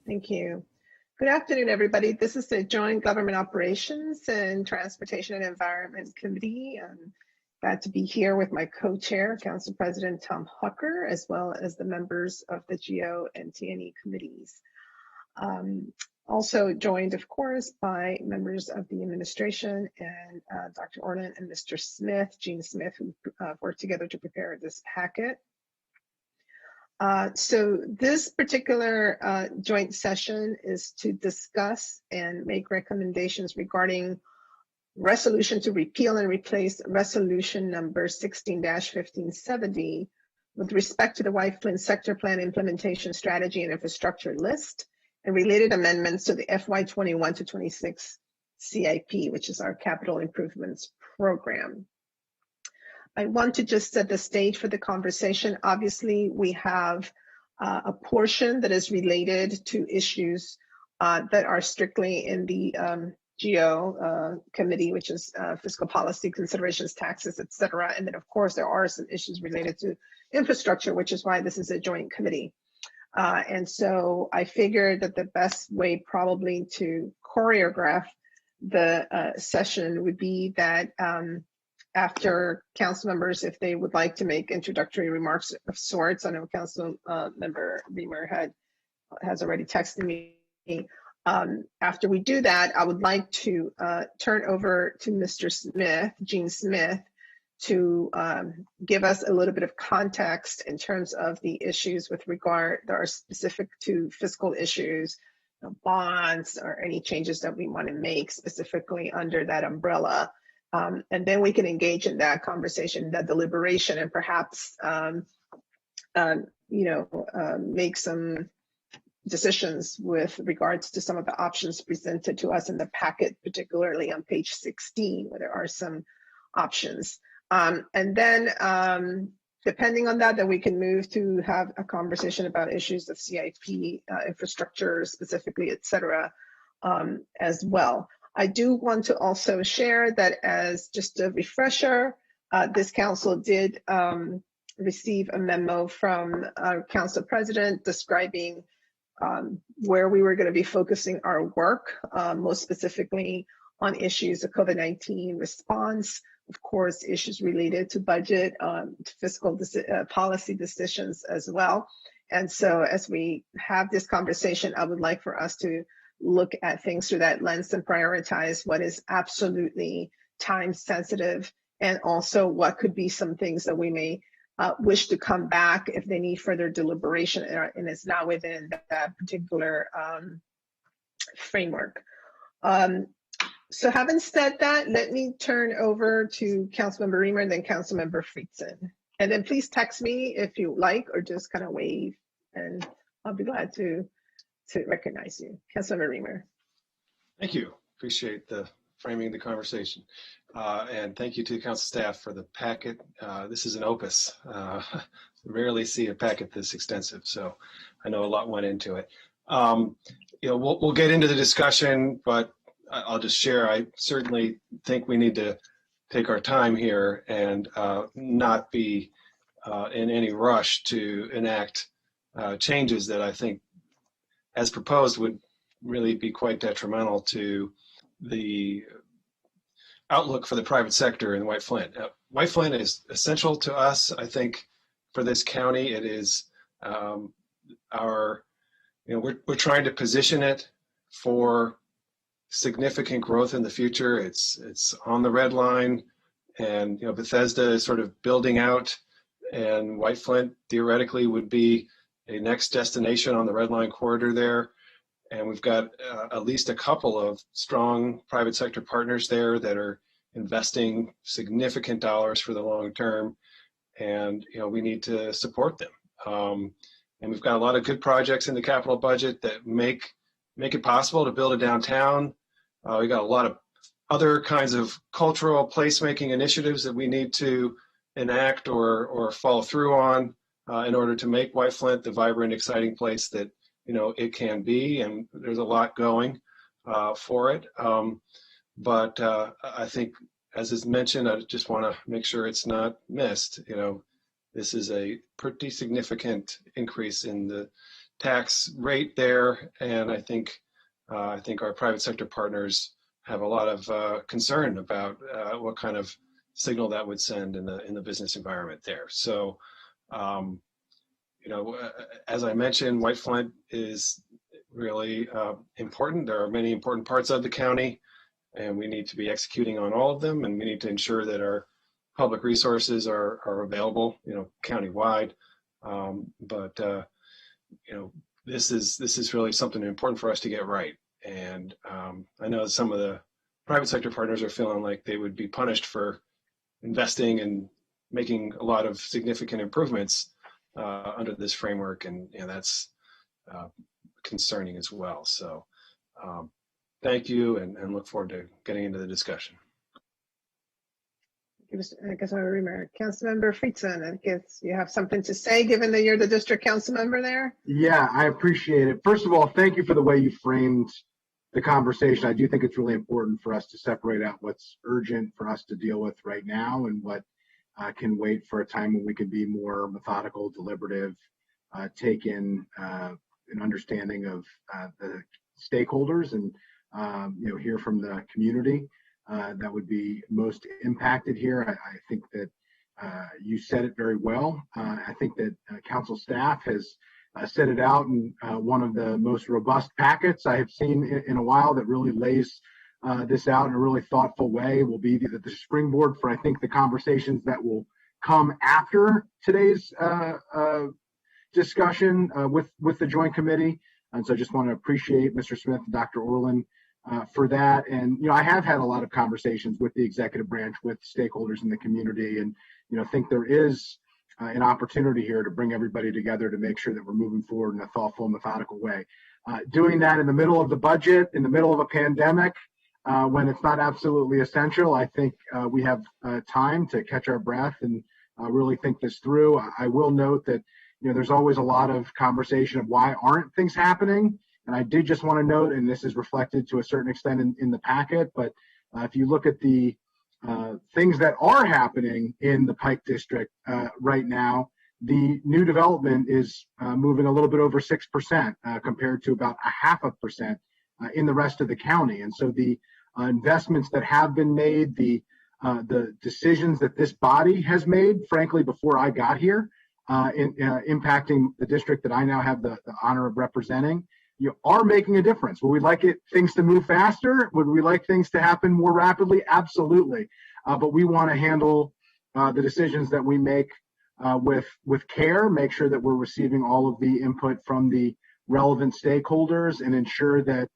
Thank you. Good afternoon, everybody. This is the Joint Government Operations and Transportation and Environment Committee. I'm glad to be here with my co-chair, Council President Tom Hucker, as well as the members of the GO and TNE committees. Also joined, of course, by members of the administration and Dr. Orland and Mr. Smith, Gene Smith, who worked together to prepare this packet. So this particular joint session is to discuss and make recommendations regarding resolution to repeal and replace resolution number 16-1570 with respect to the White Flint Sector Plan Implementation Strategy and Infrastructure List and related amendments to the FY21 to 26 CIP, which is our Capital Improvements Program. I want to just set the stage for the conversation. Obviously, we have a portion that is related to issues that are strictly in the GO committee, which is fiscal policy considerations, taxes, et cetera. And then, of course, there are some issues related to infrastructure, which is why this is a joint committee. And so I figured that the best way probably to choreograph the session would be that after council members, if they would like to make introductory remarks of sorts, I know Council Member Reamer has already texted me. After we do that, I would like to turn over to Mr. Smith, Gene Smith, to give us a little bit of context in terms of the issues with regard that are specific to fiscal issues, bonds, or any changes that we want to make specifically under that umbrella. And then we can engage in that conversation, that deliberation, and perhaps, make some decisions with regards to some of the options presented to us in the packet, particularly on page 16, where there are some options. And then, depending on that, then we can move to have a conversation about issues of CIP, infrastructure specifically, et cetera, as well. I do want to also share that as just a refresher, this council did receive a memo from our council president describing where we were going to be focusing our work, most specifically on issues of COVID-19 response, of course, issues related to budget, fiscal policy decisions as well. And so as we have this conversation, I would like for us to look at things through that lens and prioritize what is absolutely time sensitive, and also what could be some things that we may wish to come back if they need further deliberation and it's not within that particular framework. So having said that, let me turn over to Councilmember Reamer and then Councilmember Friedson. And then please text me if you like, or just kind of wave, and I'll be glad to recognize you. Councilmember Reamer. Thank you. Appreciate the framing the conversation. And thank you to the council staff for the packet. This is an opus. Rarely see a packet this extensive, so I know a lot went into it. We'll get into the discussion, but I'll just share, I certainly think we need to take our time here and not be in any rush to enact changes that I think, as proposed, would really be quite detrimental to the outlook for the private sector in White Flint. White Flint is essential to us. I think for this county, it is we're trying to position it for significant growth in the future. It's on the red line, and Bethesda is sort of building out, and White Flint theoretically would be a next destination on the red line corridor there. And we've got at least a couple of strong private sector partners there that are investing significant dollars for the long term, and we need to support them. And we've got a lot of good projects in the capital budget that make it possible to build a downtown. We got a lot of other kinds of cultural placemaking initiatives that we need to enact or follow through on in order to make White Flint the vibrant, exciting place that it can be. And there's a lot going for it. But I think, as is mentioned, I just want to make sure it's not missed. This is a pretty significant increase in the tax rate there, and I think our private sector partners have a lot of concern about what kind of signal that would send in the business environment there. So, as I mentioned, White Flint is really important. There are many important parts of the county, and we need to be executing on all of them, and we need to ensure that our public resources are available, countywide. This is really something important for us to get right. And I know some of the private sector partners are feeling like they would be punished for investing and making a lot of significant improvements under this framework, and that's concerning as well. So thank you, and look forward to getting into the discussion. I guess I remember Councilmember Friedson. I guess you have something to say, given that you're the district council member there. Yeah, I appreciate it. First of all, thank you for the way you framed the conversation. I do think it's really important for us to separate out what's urgent for us to deal with right now and what can wait for a time when we can be more methodical, deliberative, take in an understanding of the stakeholders and hear from the community that would be most impacted here. I think that you said it very well. I think that council staff has set it out in one of the most robust packets I have seen in a while that really lays this out in a really thoughtful way. Will be the springboard for, I think, the conversations that will come after today's discussion with the Joint Committee. And so I just want to appreciate Mr. Smith and Dr. Orland for that. And, I have had a lot of conversations with the executive branch, with stakeholders in the community, and, think there is an opportunity here to bring everybody together to make sure that we're moving forward in a thoughtful, methodical way. Doing that in the middle of the budget, in the middle of a pandemic, when it's not absolutely essential, I think we have time to catch our breath and really think this through. I will note that, there's always a lot of conversation of why aren't things happening. And I did just want to note, and this is reflected to a certain extent in the packet, but if you look at the things that are happening in the Pike District right now, the new development is moving a little bit over 6% compared to about 0.5% in the rest of the county. And so the investments that have been made, the decisions that this body has made, frankly, before I got here, impacting the district that I now have the honor of representing, you are making a difference. Would we like things to move faster? Would we like things to happen more rapidly? Absolutely. But we want to handle the decisions that we make with care, make sure that we're receiving all of the input from the relevant stakeholders, and ensure that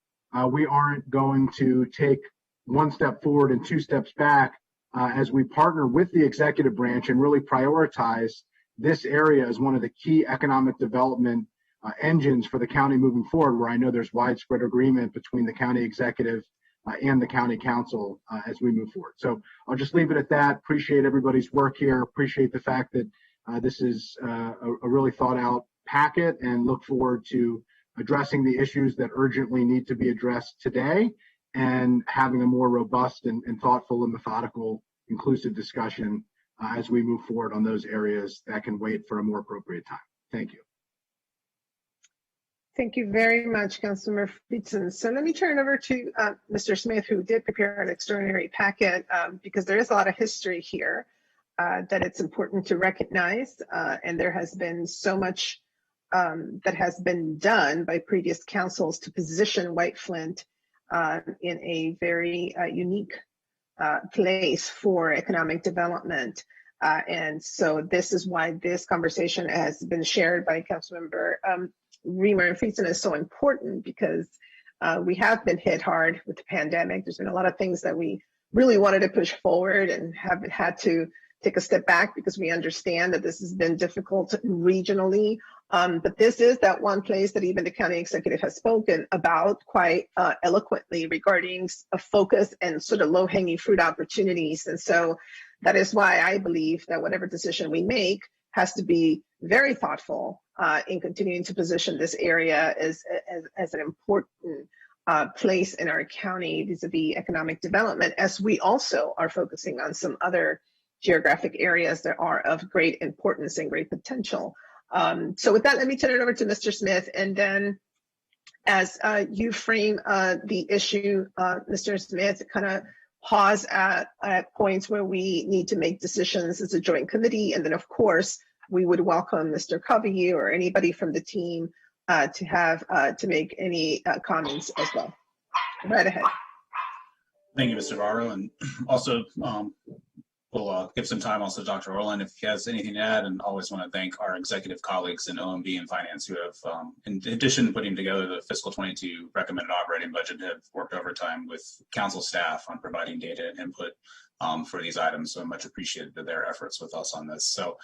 we aren't going to take one step forward and two steps back as we partner with the executive branch and really prioritize this area as one of the key economic development engines for the county moving forward, where I know there's widespread agreement between the county executive and the county council as we move forward. So I'll just leave it at that. Appreciate everybody's work here. Appreciate the fact that this is a really thought out packet, and look forward to addressing the issues that urgently need to be addressed today and having a more robust and thoughtful and methodical, inclusive discussion as we move forward on those areas that can wait for a more appropriate time. Thank you. Thank you very much, Councilmember Friedson. So let me turn it over to Mr. Smith, who did prepare an extraordinary packet, because there is a lot of history here that it's important to recognize, and there has been so much that has been done by previous councils to position White Flint in a very unique place for economic development. And so this is why this conversation has been shared by Councilmember Reamer and Friedson is so important, because we have been hit hard with the pandemic. There's been a lot of things that we really wanted to push forward and have had to take a step back because we understand that this has been difficult regionally. But this is that one place that even the county executive has spoken about quite eloquently regarding a focus and sort of low-hanging fruit opportunities. And so that is why I believe that whatever decision we make has to be very thoughtful in continuing to position this area as an important place in our county vis-a-vis economic development, as we also are focusing on some other geographic areas that are of great importance and great potential. So with that, let me turn it over to Mr. Smith, and then as you frame the issue, Mr. Smith, kind of pause at points where we need to make decisions as a joint committee, and then of course we would welcome Mr. Covey or anybody from the team to make any comments as well. Right ahead. Thank you, Mr. Varro, and also we'll give some time also to Dr. Orland if he has anything to add, and always want to thank our executive colleagues in OMB and Finance who have, in addition to putting together the fiscal 22 recommended operating budget, have worked overtime with council staff on providing data and input for these items. So much appreciated to their efforts with us on this. So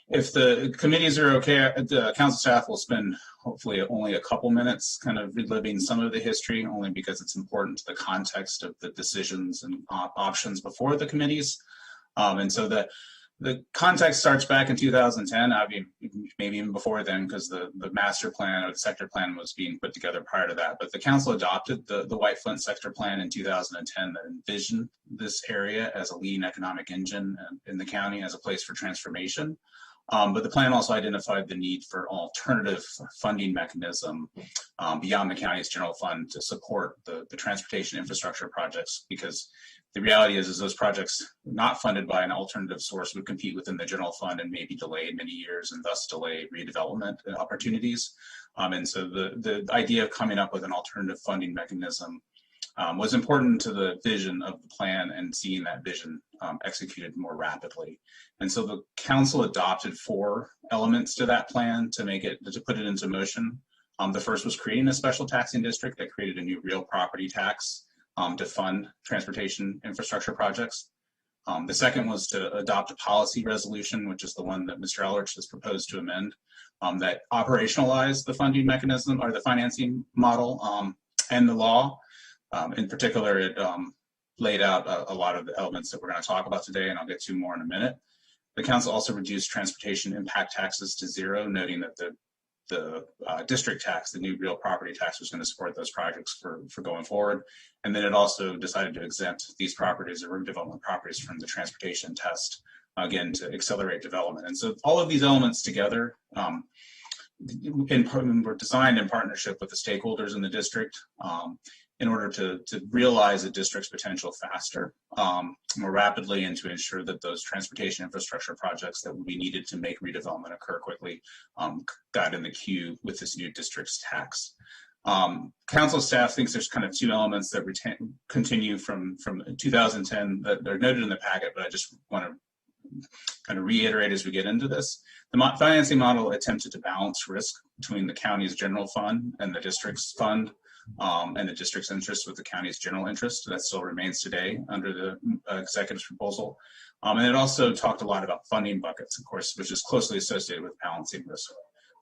if the committees are okay, the council staff will spend hopefully only a couple minutes kind of reliving some of the history, only because it's important to the context of the decisions and options before the committees. And so the context starts back in 2010, maybe even before then, because the master plan or the sector plan was being put together prior to that. But the council adopted the White Flint sector plan in 2010 that envisioned this area as a leading economic engine in the county as a place for transformation. But the plan also identified the need for an alternative funding mechanism beyond the county's general fund to support the transportation infrastructure projects, because the reality is those projects not funded by an alternative source would compete within the general fund and may be delayed many years and thus delay redevelopment opportunities. And so the idea of coming up with an alternative funding mechanism was important to the vision of the plan and seeing that vision executed more rapidly. And so the council adopted 4 elements to that plan to put it into motion. The first was creating a special taxing district that created a new real property tax to fund transportation infrastructure projects. The second was to adopt a policy resolution, which is the one that Mr. Elrich has proposed to amend, that operationalized the funding mechanism or the financing model and the law. In particular, it laid out a lot of the elements that we're going to talk about today, and I'll get to more in a minute. The council also reduced transportation impact taxes to 0, noting that the district tax, the new real property tax, was going to support those projects for going forward. And then it also decided to exempt these properties or redevelopment properties from the transportation test, again, to accelerate development. And so all of these elements together were designed in partnership with the stakeholders in the district in order to realize the district's potential faster, more rapidly, and to ensure that those transportation infrastructure projects that would be needed to make redevelopment occur quickly got in the queue with this new district's tax. Council staff thinks there's kind of 2 elements that continue from 2010 that are noted in the packet, but I just want to kind of reiterate as we get into this. The financing model attempted to balance risk between the county's general fund and the district's fund, and the district's interest with the county's general interest. That still remains today under the executive's proposal. And it also talked a lot about funding buckets, of course, which is closely associated with balancing risk.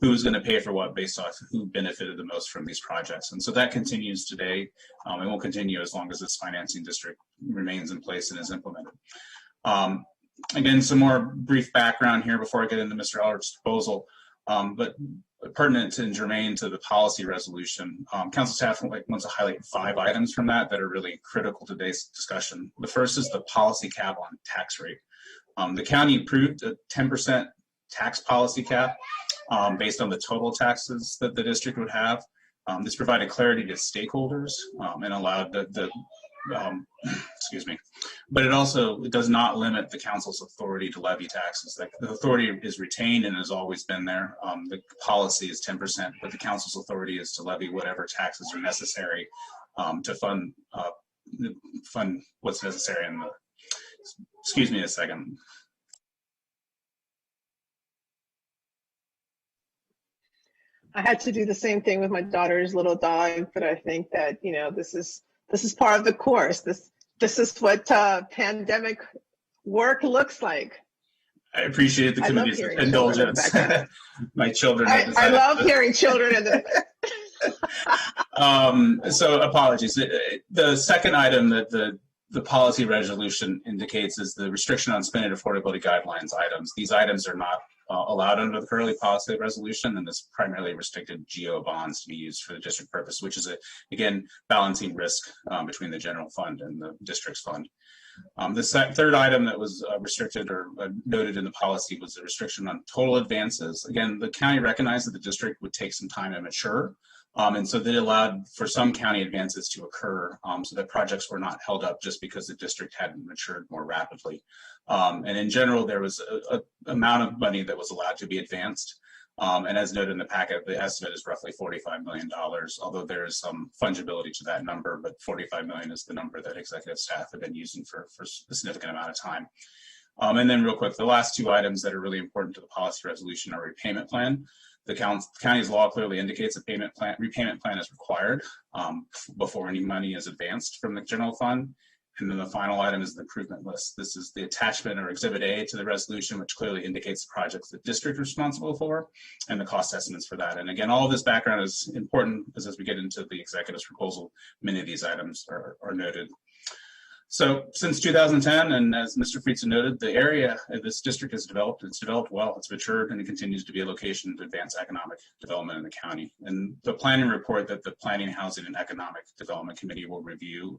Who's going to pay for what based off who benefited the most from these projects. And so that continues today and will continue as long as this financing district remains in place and is implemented. Again, some more brief background here before I get into Mr. Elrich's proposal. But pertinent and germane to the policy resolution, council staff wants to highlight 5 items from that are really critical to today's discussion. The first is the policy cap on tax rate. The county approved a 10% tax policy cap based on the total taxes that the district would have. This provided clarity to stakeholders and allowed excuse me, but it does not limit the council's authority to levy taxes. The authority is retained and has always been there. The policy is 10%, but the council's authority is to levy whatever taxes are necessary to fund what's necessary in the, excuse me a second. I had to do the same thing with my daughter's little dog, but I think that, you know, this is part of the course. This is what pandemic work looks like. I appreciate the committee's indulgence. My children. I love hearing children in the. So apologies. The second item that the policy resolution indicates is the restriction on spending affordability guidelines items. These items are not allowed under the currently policy resolution, and this primarily restricted GO bonds to be used for the district purpose, which is again balancing risk between the general fund and the district's fund. The third item that was restricted or noted in the policy was the restriction on total advances. Again, the county recognized that the district would take some time to mature, and so they allowed for some county advances to occur so that projects were not held up just because the district hadn't matured more rapidly. And in general, there was an amount of money that was allowed to be advanced. And as noted in the packet, the estimate is roughly $45 million, although there is some fungibility to that number, but $45 million is the number that executive staff have been using for a significant amount of time. And then real quick, the last two items that are really important to the policy resolution are repayment plan. The county's law clearly indicates a repayment plan is required before any money is advanced from the general fund. And then the final item is the improvement list. This is the attachment or Exhibit A to the resolution, which clearly indicates the projects the district is responsible for and the cost estimates for that. And again, all of this background is important as we get into the executive's proposal, many of these items are noted. So since 2010, and as Mr. Friedson noted, the area of this district has developed. It's developed well, it's matured, and it continues to be a location to advance economic development in the county. And the planning report that the Planning, Housing, and Economic Development Committee will review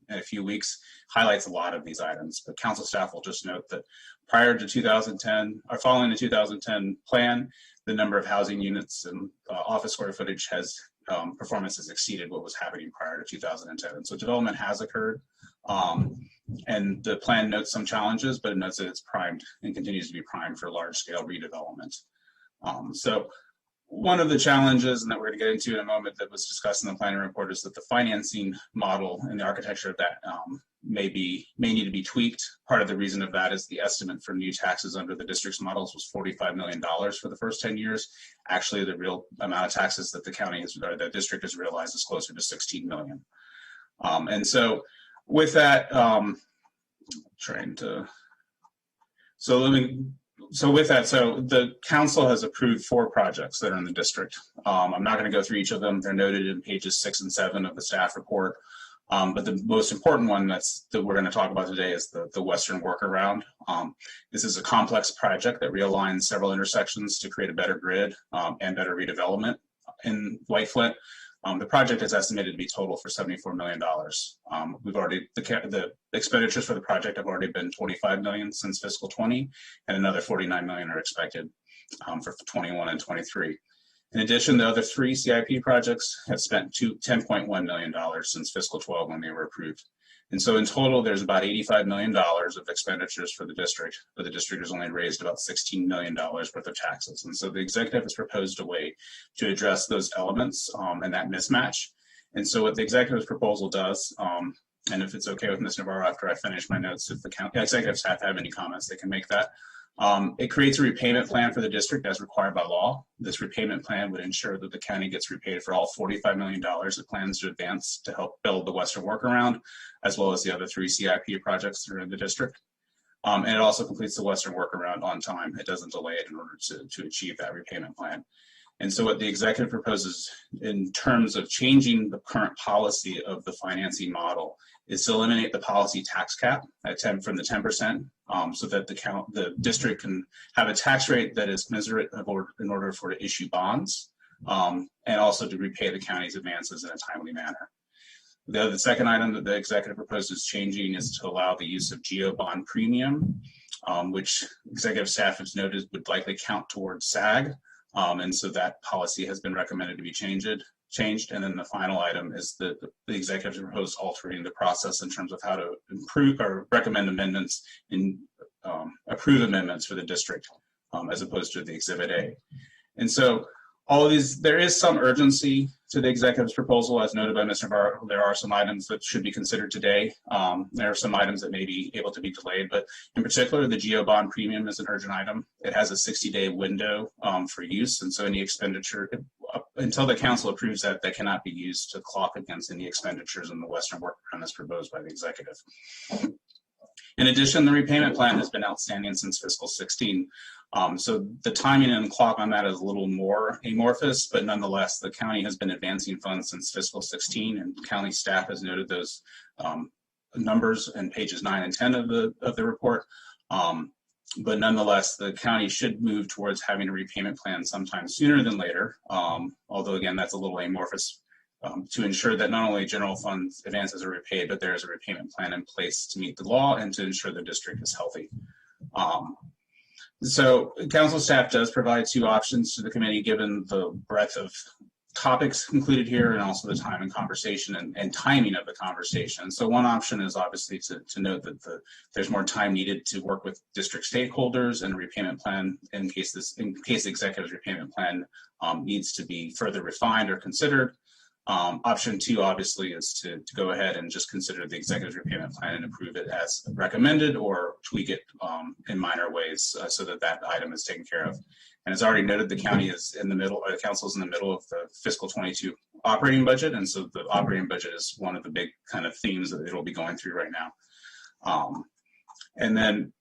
in a few weeks highlights a lot of these items. But council staff will just note that prior to 2010, or following the 2010 plan, the number of housing units and office square footage has performance has exceeded what was happening prior to 2010. And so development has occurred. And the plan notes some challenges, but it notes that it's primed and continues to be primed for large scale redevelopment. So one of the challenges, and that we're going to get into in a moment, that was discussed in the planning report is that the financing model and the architecture of that may need to be tweaked. Part of the reason of that is the estimate for new taxes under the district's models was $45 million for the first 10 years. Actually, the real amount of taxes that the district has realized is closer to 16 million. And so with that, so the council has approved 4 projects that are in the district. I'm not going to go through each of them. They're noted in pages 6 and 7 of the staff report. But the most important one that we're going to talk about today is the Western Workaround. This is a complex project that realigns several intersections to create a better grid and better redevelopment in White Flint. The project is estimated to be total for $74 million. The expenditures for the project have already been $25 million since fiscal 20, and another $49 million are expected for 21 and 23. In addition, the other 3 CIP projects have spent $10.1 million since fiscal 12 when they were approved. And so in total, there's about $85 million of expenditures for the district, but the district has only raised about $16 million worth of taxes. And so the executive has proposed a way to address those elements and that mismatch. And so what the executive's proposal does, and if it's okay with Ms. Navarro after I finish my notes, if the executive staff have any comments, they can make that. It creates a repayment plan for the district as required by law. This repayment plan would ensure that the county gets repaid for all $45 million it plans to advance to help build the Western Workaround, as well as the other 3 CIP projects that are in the district. And it also completes the Western Workaround on time. It doesn't delay it in order to achieve that repayment plan. And so what the executive proposes in terms of changing the current policy of the financing model is to eliminate the policy tax cap at from the 10%, so that the district can have a tax rate that is commensurate in order for it to issue bonds, and also to repay the county's advances in a timely manner. The second item that the executive proposes changing is to allow the use of GEO bond premium, which executive staff has noted would likely count towards SAG. And so that policy has been recommended to be changed. And then the final item is the executive proposed altering the process in terms of how to improve or recommend amendments and approve amendments for the district as opposed to the Exhibit A. And so all of these, there is some urgency to the executive's proposal, as noted by Mr. Navarro. There are some items that should be considered today. There are some items that may be able to be delayed, but in particular, the GEO bond premium is an urgent item. It has a 60-day window for use, and so any expenditure, until the council approves that, they cannot be used to clock against any expenditures in the Western Workaround as proposed by the executive. In addition, the repayment plan has been outstanding since fiscal 16. So the timing and clock on that is a little more amorphous, but nonetheless, the county has been advancing funds since fiscal 16, and county staff has noted those numbers in pages 9 and 10 of the report. But nonetheless, the county should move towards having a repayment plan sometime sooner than later. Although again, that's a little amorphous to ensure that not only general fund advances are repaid, but there is a repayment plan in place to meet the law and to ensure the district is healthy. So council staff does provide two options to the committee given the breadth of topics included here and also the time and conversation and timing of the conversation. So one option is obviously to note that there's more time needed to work with district stakeholders and a repayment plan in case the executive's repayment plan needs to be further refined or considered. Option two, obviously, is to go ahead and just consider the executive's repayment plan and approve it as recommended or tweak it in minor ways so that item is taken care of. And as already noted, the county is in the middle, or the council is in the middle of the fiscal 22 operating budget. And so the operating budget is one of the big kind of themes that it'll be going through right now. And then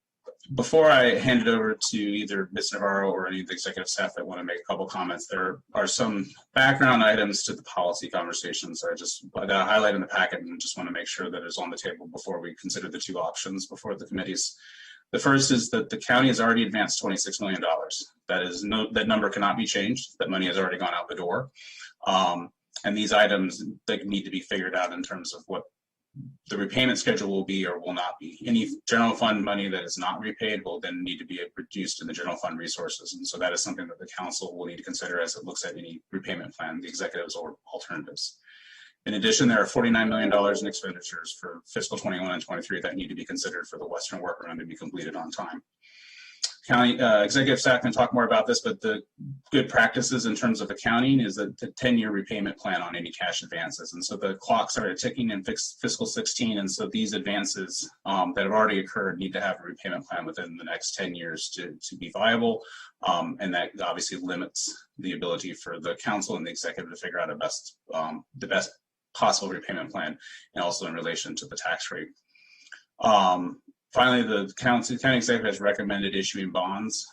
before I hand it over to either Ms. Navarro or any of the executive staff that want to make a couple comments, there are some background items to the policy conversations that I highlight in the packet and just want to make sure that it's on the table before we consider the two options before the committees. The first is that the county has already advanced $26 million. That number cannot be changed. That money has already gone out the door. And these items that need to be figured out in terms of what the repayment schedule will be or will not be. Any general fund money that is not repaid will then need to be reduced in the general fund resources. And so that is something that the council will need to consider as it looks at any repayment plan, the executives or alternatives. In addition, there are $49 million in expenditures for fiscal 21 and 23 that need to be considered for the Western workaround to be completed on time. County executive staff can talk more about this, but the good practices in terms of accounting is the 10-year repayment plan on any cash advances. And so the clock started ticking in fiscal 16. And so these advances that have already occurred need to have a repayment plan within the next 10 years to be viable. And that obviously limits the ability for the council and the executive to figure out the best possible repayment plan, and also in relation to the tax rate. Finally, the county executive has recommended issuing bonds,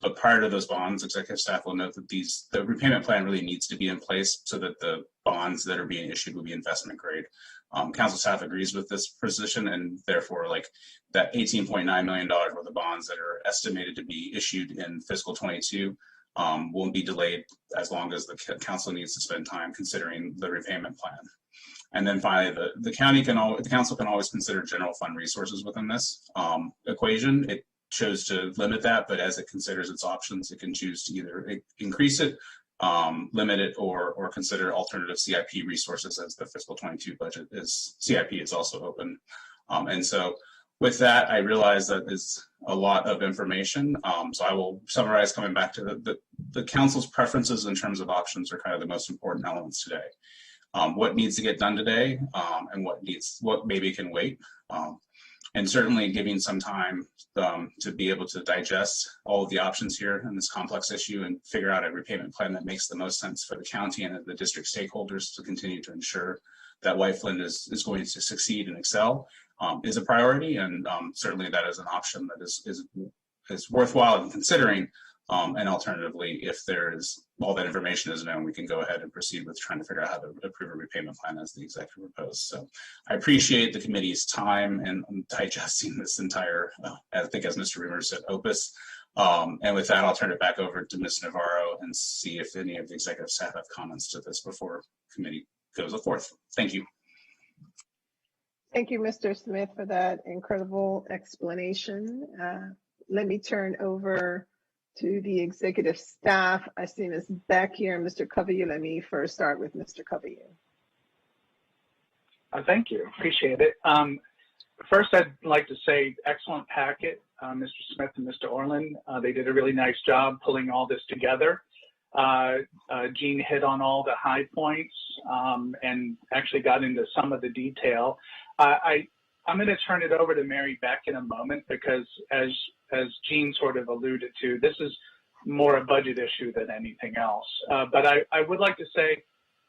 but prior to those bonds, executive staff will note that the repayment plan really needs to be in place so that the bonds that are being issued will be investment grade. Council staff agrees with this position, and therefore, like that $18.9 million worth of bonds that are estimated to be issued in fiscal 22 won't be delayed as long as the council needs to spend time considering the repayment plan. And then finally, the council can always consider general fund resources within this equation. It chose to limit that, but as it considers its options, it can choose to either increase it, limit it, or consider alternative CIP resources as the fiscal 22 budget CIP is also open. And so with that, I realize that is a lot of information. So I will summarize coming back to the council's preferences in terms of options are kind of the most important elements today. What needs to get done today and what maybe can wait. And certainly giving some time to be able to digest all of the options here in this complex issue and figure out a repayment plan that makes the most sense for the county and the district stakeholders to continue to ensure that White Flint is going to succeed and excel is a priority. And certainly that is an option that is worthwhile in considering. And alternatively, if there is all that information is known, we can go ahead and proceed with trying to figure out how to approve a repayment plan as the executive proposed. So I appreciate the committee's time and digesting this entire, I think as Mr. Reamer said, opus. And with that, I'll turn it back over to Ms. Navarro and see if any of the executive staff have comments to this before committee goes forth. Thank you. Thank you, Mr. Smith, for that incredible explanation. Let me turn over to the executive staff. I see Ms. Beck here and Mr. Covey. Let me first start with Mr. Covey. Thank you, appreciate it. First, I'd like to say excellent packet, Mr. Smith and Mr. Orland. They did a really nice job pulling all this together. Jean hit on all the high points and actually got into some of the detail. I'm going to turn it over to Mary Beck in a moment because as Jean sort of alluded to, this is more a budget issue than anything else. But I would like to say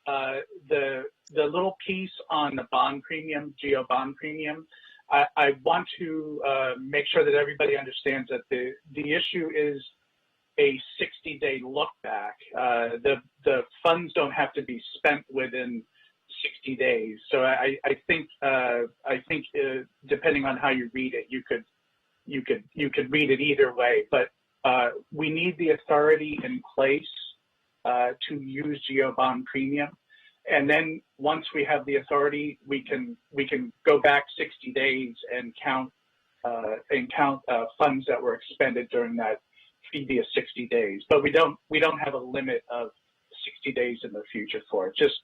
the little piece on the bond premium, geo bond premium, I want to make sure that everybody understands that the issue is a 60-day look back. The funds don't have to be spent within 60 days. So I think depending on how you read it, you could read it either way. But we need the authority in place to use geo bond premium, And then once we have the authority, we can go back 60 days and count funds that were expended during that previous 60 days. But we don't have a limit of 60 days in the future for it. Just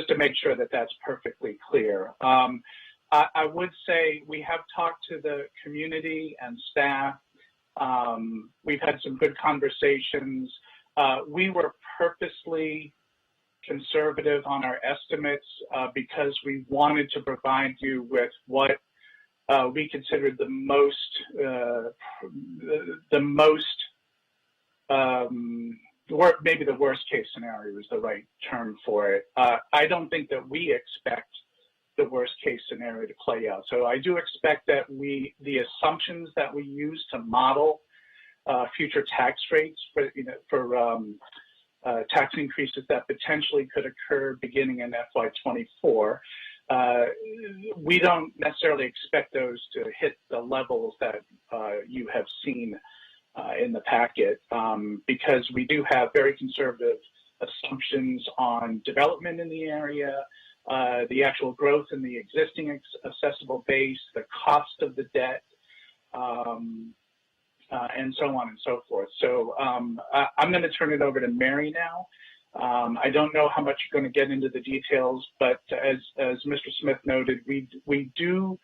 to make sure that that's perfectly clear. I would say we have talked to the community and staff. We've had some good conversations. We were purposely conservative on our estimates because we wanted to provide you with what we considered the maybe the worst case scenario is the right term for it. I don't think that we expect the worst case scenario to play out. So I do expect that the assumptions that we use to model future tax rates for tax increases that potentially could occur beginning in FY24, we don't necessarily expect those to hit the levels that you have seen in the packet, because we do have very conservative assumptions on development in the area, the actual growth in the existing accessible base, the cost of the debt, and so on and so forth. So I'm going to turn it over to Mary now. I don't know how much you're going to get into the details, but as Mr. Smith noted, we do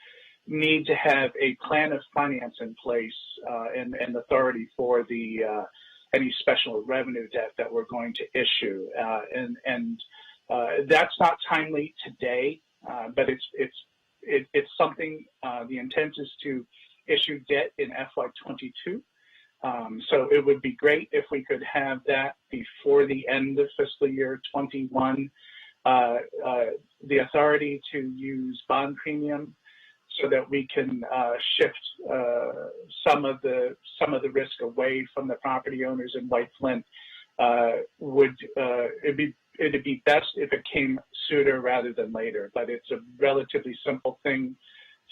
need to have a plan of finance in place and authority for the any special revenue debt that we're going to issue, and that's not timely today, but it's something. The intent is to issue debt in FY22. So it would be great if we could have that before the end of fiscal year 21. The authority to use bond premium so that we can shift some of the risk away from the property owners in White Flint. It'd be best if it came sooner rather than later, but it's a relatively simple thing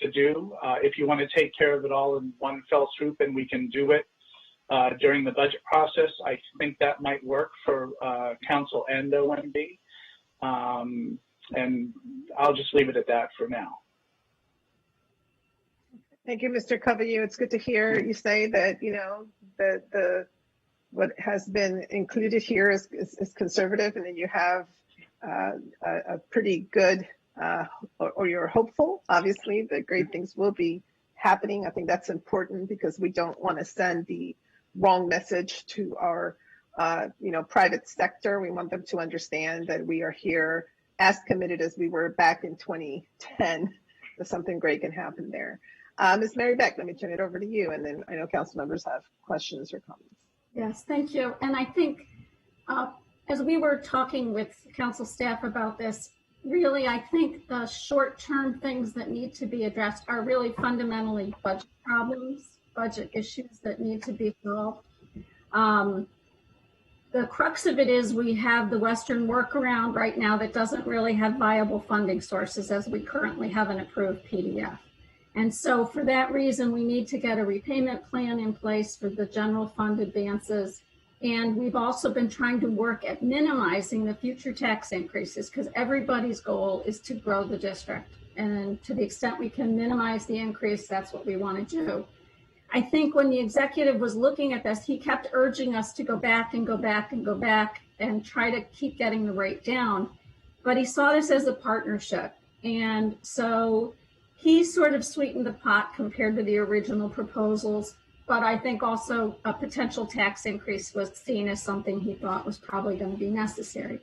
to do. If you want to take care of it all in one fell swoop and we can do it during the budget process, I think that might work for Council and OMB. And I'll just leave it at that for now. Thank you, Mr. Covey. It's good to hear you say that, you know, the what has been included here is conservative, and then you have a pretty good, or you're hopeful, obviously, that great things will be happening. I think that's important because we don't want to send the wrong message to our, private sector. We want them to understand that we are here as committed as we were back in 2010, that something great can happen there. Ms. Mary Beck, let me turn it over to you, and then I know council members have questions or comments. Yes, thank you. And I think as we were talking with council staff about this, really, I think the short-term things that need to be addressed are really fundamentally budget problems, budget issues that need to be solved. The crux of it is we have the Western workaround right now that doesn't really have viable funding sources, as we currently have an approved PDF. And so for that reason, we need to get a repayment plan in place for the general fund advances. And we've also been trying to work at minimizing the future tax increases, because everybody's goal is to grow the district. And to the extent we can minimize the increase, that's what we want to do. I think when the executive was looking at this, he kept urging us to go back and go back and go back and try to keep getting the rate down. But he saw this as a partnership. And so he sort of sweetened the pot compared to the original proposals. But I think also a potential tax increase was seen as something he thought was probably going to be necessary.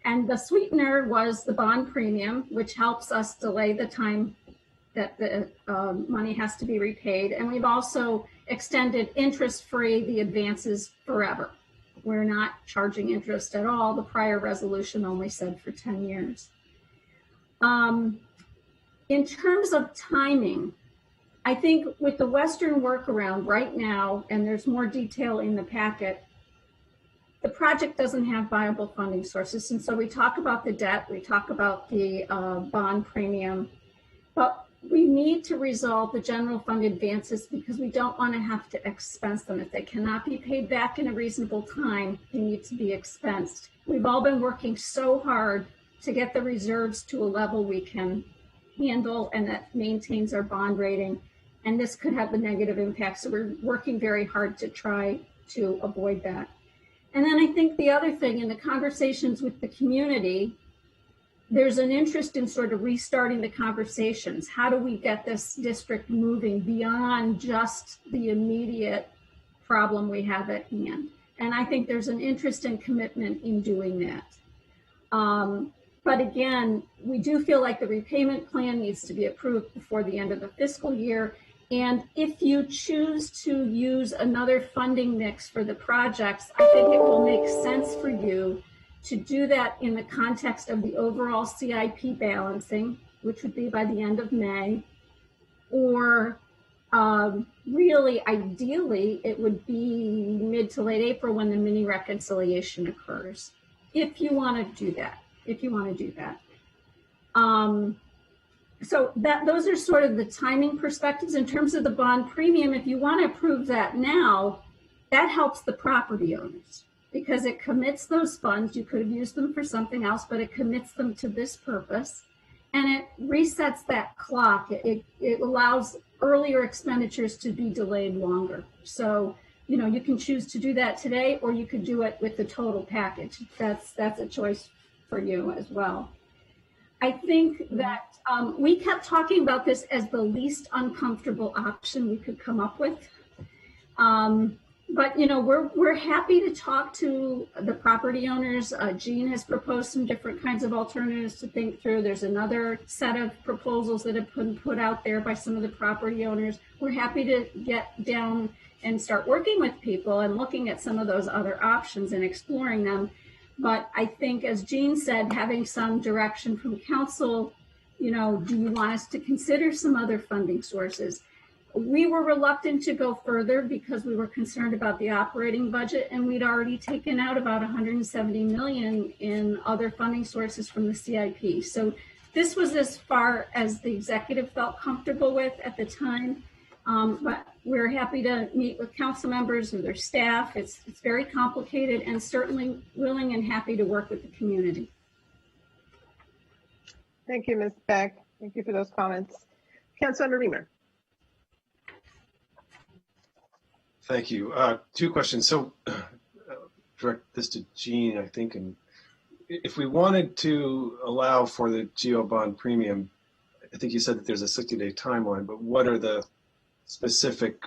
And the sweetener was the bond premium, which helps us delay the time that the money has to be repaid. And we've also extended interest-free the advances forever. We're not charging interest at all. The prior resolution only said for 10 years. In terms of timing, I think with the Western workaround right now, and there's more detail in the packet, the project doesn't have viable funding sources. And so we talk about the debt, we talk about the bond premium, but we need to resolve the general fund advances because we don't want to have to expense them. If they cannot be paid back in a reasonable time, they need to be expensed. We've all been working so hard to get the reserves to a level we can handle and that maintains our bond rating. And this could have a negative impact. So we're working very hard to try to avoid that. And then I think the other thing in the conversations with the community, there's an interest in sort of restarting the conversations. How do we get this district moving beyond just the immediate problem we have at hand? And I think there's an interest and commitment in doing that. But again, we do feel like the repayment plan needs to be approved before the end of the fiscal year. And if you choose to use another funding mix for the projects, I think it will make sense for you to do that in the context of the overall CIP balancing, which would be by the end of May, or really, ideally, it would be mid to late April when the mini reconciliation occurs, if you want to do that. So those are sort of the timing perspectives. In terms of the bond premium, if you want to approve that now, that helps the property owners because it commits those funds. You could have used them for something else, but it commits them to this purpose. And it resets that clock. It allows earlier expenditures to be delayed longer. So, you know, you can choose to do that today, or you could do it with the total package. That's a choice for you as well. I think that we kept talking about this as the least uncomfortable option we could come up with. But, you know, we're happy to talk to the property owners. Jean has proposed some different kinds of alternatives to think through. There's another set of proposals that have been put out there by some of the property owners. We're happy to get down and start working with people and looking at some of those other options and exploring them. But I think, as Jean said, having some direction from council, you know, do you want us to consider some other funding sources? We were reluctant to go further because we were concerned about the operating budget, and we'd already taken out about 170 million in other funding sources from the CIP. So this was as far as the executive felt comfortable with at the time. But we're happy to meet with council members or their staff. It's very complicated, and certainly willing and happy to work with the community. Thank you, Ms. Beck. Thank you for those comments. Councilmember Reamer. Thank you. Two questions. So direct this to Jean, I think. And if we wanted to allow for the GO bond premium, I think you said that there's a 60-day timeline, but what are the specific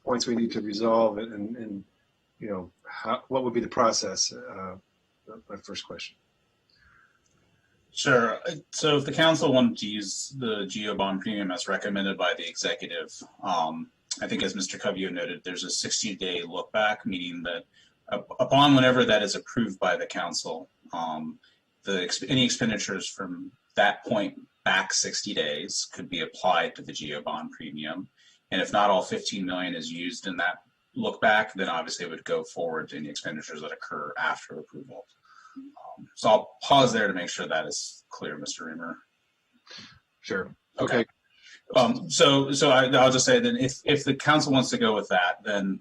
points we need to resolve, and you know, what would be the process? My first question. Sure. So if the council wanted to use the GO bond premium as recommended by the executive, I think as Mr. Covio noted, there's a 60-day look back, meaning that upon whenever that is approved by the council, any expenditures from that point back 60 days could be applied to the GO bond premium. And if not all 15 million is used in that look back, then obviously it would go forward to any expenditures that occur after approval. So I'll pause there to make sure that is clear, Mr. Reamer. Sure. Okay. So I'll just say that if the council wants to go with that, then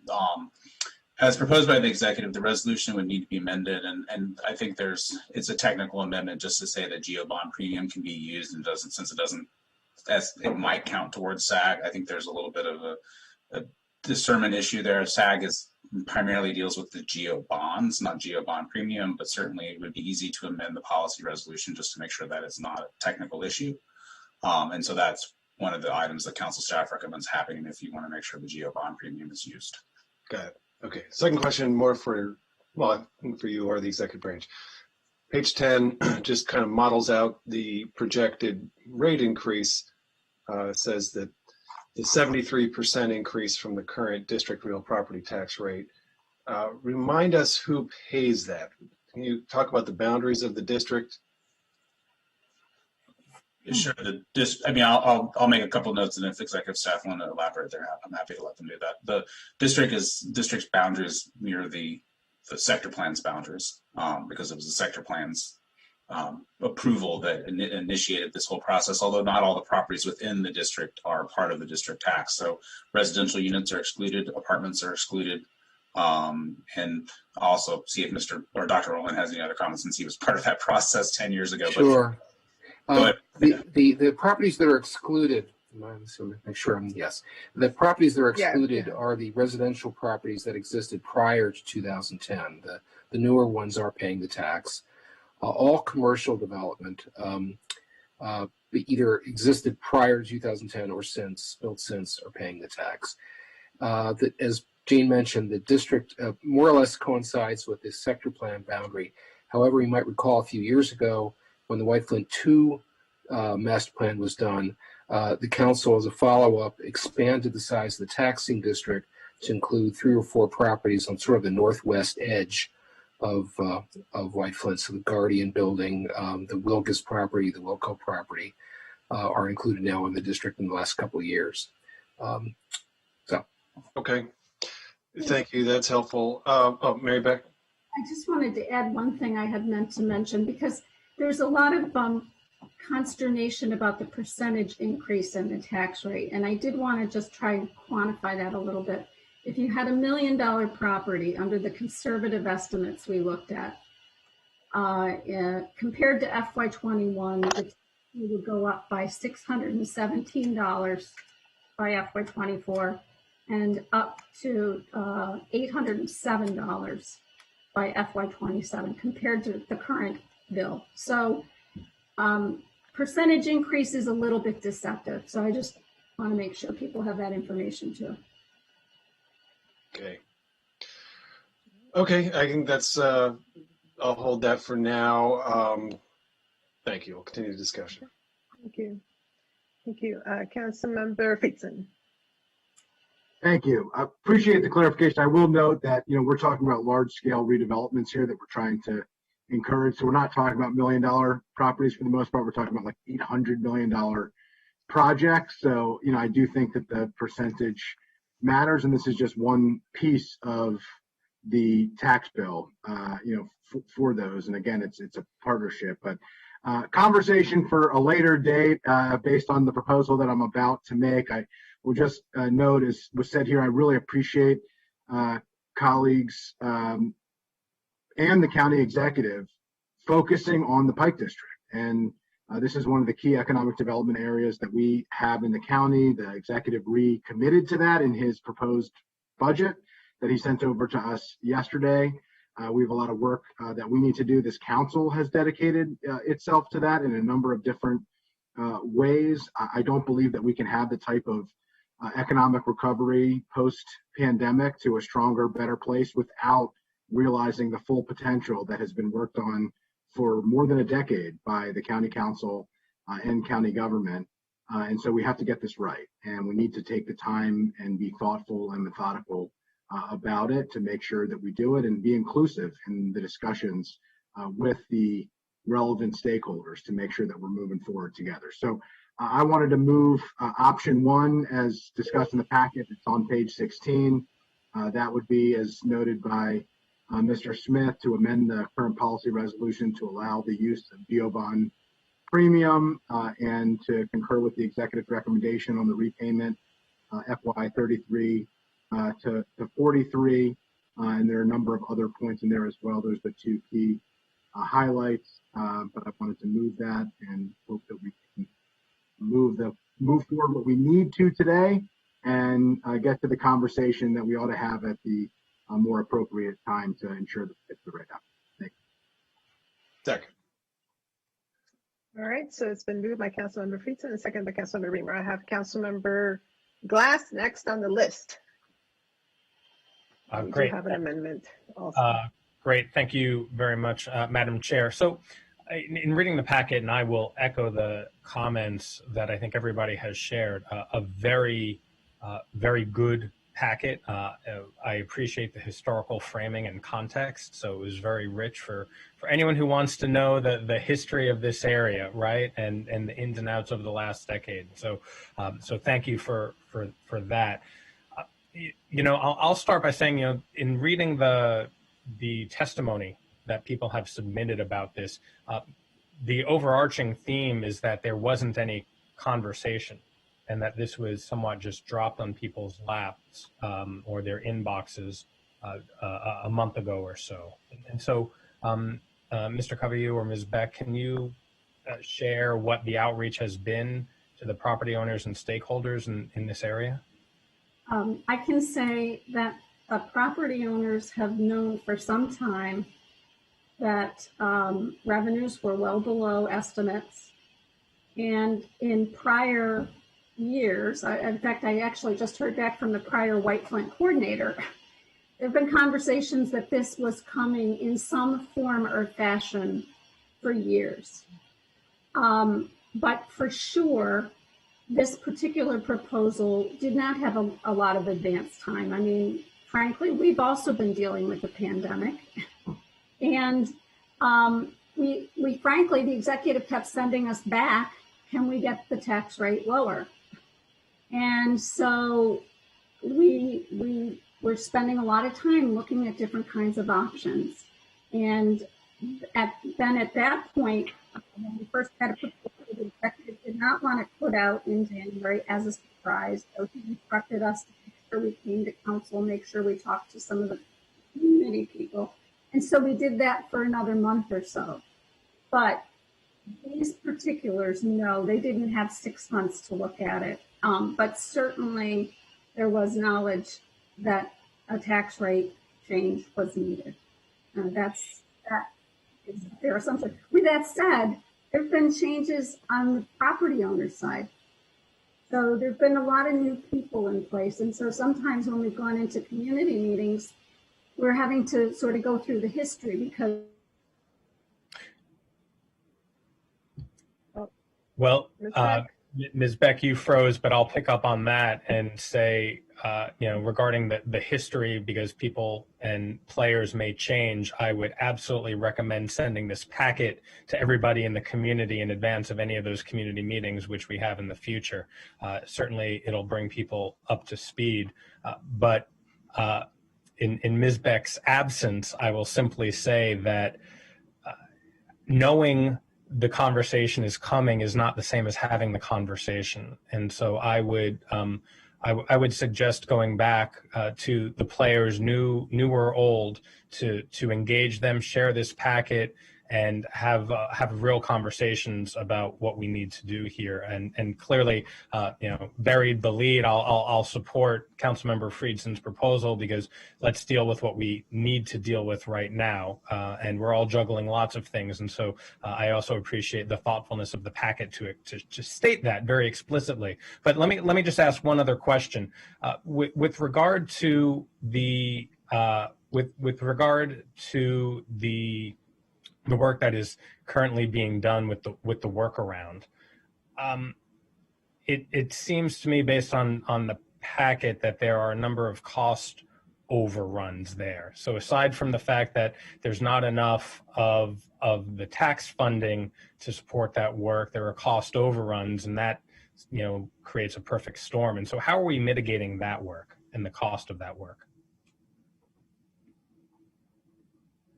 as proposed by the executive, the resolution would need to be amended. And I think it's a technical amendment just to say that GO bond premium can be used and since it doesn't, as it might count towards SAG. I think there's a little bit of a discernment issue there. SAG primarily deals with the GO bonds, not GO bond premium, but certainly it would be easy to amend the policy resolution just to make sure that it's not a technical issue. And so that's one of the items that council staff recommends happening if you want to make sure the GO bond premium is used. Got it. Okay. Second question, more for you or the executive branch. Page 10 just kind of models out the projected rate increase. It says that the 73% increase from the current district real property tax rate. Remind us who pays that. Can you talk about the boundaries of the district? Sure. I'll make a couple notes, and if executive staff want to elaborate there, I'm happy to let them do that. The district's boundaries mirror the sector plan's boundaries because it was the sector plan's approval that initiated this whole process, although not all the properties within the district are part of the district tax. So residential units are excluded, apartments are excluded, And also see if Mr. or Dr. Rowland has any other comments, since he was part of that process 10 years ago. Sure. But The properties that are excluded, so make sure yes, the properties that are excluded are the residential properties that existed prior to 2010. The newer ones are paying the tax. All commercial development either existed prior to 2010 or built since are paying the tax. As Jane mentioned, the district more or less coincides with this sector plan boundary. However, you might recall a few years ago when the White Flint 2 master plan was done, the council, as a follow-up, expanded the size of the taxing district to include 3 or 4 properties on sort of the northwest edge of White Flint. So the Guardian building, the Wilgus property, the Wilco property are included now in the district in the last couple of years. Okay, thank you. That's helpful. Mary Beck. I just wanted to add one thing I had meant to mention, because there's a lot of consternation about the percentage increase in the tax rate. And I did want to just try and quantify that a little bit. If you had $1 million property under the conservative estimates we looked at, compared to FY21, the tax would go up by $617 by FY24 and up to $807 by FY27 compared to the current bill. So percentage increase is a little bit deceptive. So I just want to make sure people have that information too. Okay, I think that's, I'll hold that for now. Thank you. We'll continue the discussion. Thank you. Thank you. Councilmember Fritzen. Thank you. I appreciate the clarification. I will note that, we're talking about large scale redevelopments here that we're trying to encourage. So we're not talking about $1 million properties for the most part. We're talking about like $800 million projects. So, I do think that the percentage matters, and this is just one piece of the tax bill, for those. And again, it's a partnership, but conversation for a later date based on the proposal that I'm about to make. I will just note, as was said here, I really appreciate colleagues and the county executive focusing on the Pike District. And this is one of the key economic development areas that we have in the county. The executive recommitted to that in his proposed budget that he sent over to us yesterday. We have a lot of work that we need to do. This council has dedicated itself to that in a number of different ways. I don't believe that we can have the type of economic recovery post-pandemic to a stronger, better place without realizing the full potential that has been worked on for more than a decade by the county council and county government. And so we have to get this right. And we need to take the time and be thoughtful and methodical about it to make sure that we do it and be inclusive in the discussions with the relevant stakeholders to make sure that we're moving forward together. So I wanted to move option 1 as discussed in the packet. It's on page 16. That would be, as noted by Mr. Smith, to amend the current policy resolution to allow the use of BO bond premium and to concur with the executive's recommendation on the repayment FY 33 to 43. And there are a number of other points in there as well. Those are the 2 key highlights, but I wanted to move that and hope that we can move forward what we need to today and get to the conversation that we ought to have at the more appropriate time to ensure that it's the right outcome. Thank you. Second. All right, so it's been moved by Councilmember Fritzen and seconded by Councilmember Reamer. I have Councilmember Glass next on the list. We Great. do have an amendment also. Great. Thank you very much, Madam Chair. So in reading the packet, and I will echo the comments that I think everybody has shared, a very, very good packet. I appreciate the historical framing and context. So it was very rich for anyone who wants to know the history of this area, right? And the ins and outs of the last decade. So so thank you for that. I'll start by saying, in reading the testimony that people have submitted about this, the overarching theme is that there wasn't any conversation and that this was somewhat just dropped on people's laps or their inboxes a month ago or so. And so, Mr. Coveyou or Ms. Beck, can you share what the outreach has been to the property owners and stakeholders in this area? I can say that property owners have known for some time that revenues were well below estimates. And in prior years, in fact, I actually just heard back from the prior White Flint coordinator. There have been conversations that this was coming in some form or fashion for years. But for sure, this particular proposal did not have a lot of advance time. I mean, frankly, we've also been dealing with the pandemic. And we frankly, the executive kept sending us back, can we get the tax rate lower? And so we were spending a lot of time looking at different kinds of options. And then at that point, when we first had a proposal, the executive did not want to put out in January as a surprise. So he instructed us to make sure we came to council, make sure we talked to some of the community people. And so we did that for another month or so. But these particulars, no, they didn't have 6 months to look at it. But certainly there was knowledge that a tax rate change was needed. That is their assumption. With that said, there have been changes on the property owner's side. So there've been a lot of new people in place. And so sometimes when we've gone into community meetings, we're having to sort of go through the history because. Well, Ms. Beck, you froze, but I'll pick up on that and say, regarding the history, because people and players may change, I would absolutely recommend sending this packet to everybody in the community in advance of any of those community meetings, which we have in the future. Certainly, it'll bring people up to speed. But in Ms. Beck's absence, I will simply say that knowing the conversation is coming is not the same as having the conversation. And so I would suggest going back to the players, new or old, to engage them, share this packet, and have real conversations about what we need to do here. And clearly, buried the lead. I'll support Councilmember Friedson's proposal, because let's deal with what we need to deal with right now. And we're all juggling lots of things. And so I also appreciate the thoughtfulness of the packet to state that very explicitly. But let me just ask one other question with regard to the work that is currently being done with the workaround. It seems to me, based on the packet, that there are a number of cost overruns there. So aside from the fact that there's not enough of the tax funding to support that work, there are cost overruns, and that creates a perfect storm. And so how are we mitigating that work and the cost of that work?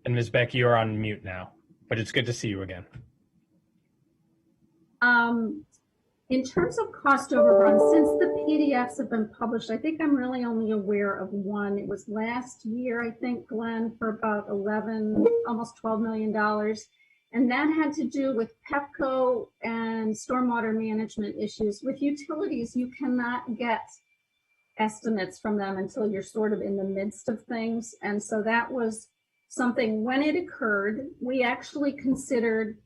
And Ms. Beck, you're on mute now, but it's good to see you again. In terms of cost overruns, since the PDFs have been published, I think I'm really only aware of one. It was last year, I think, Glenn, for about almost $12 million. And that had to do with PEPCO and stormwater management issues. With utilities, you cannot get estimates from them until you're sort of in the midst of things. And so that was something, when it occurred, we actually considered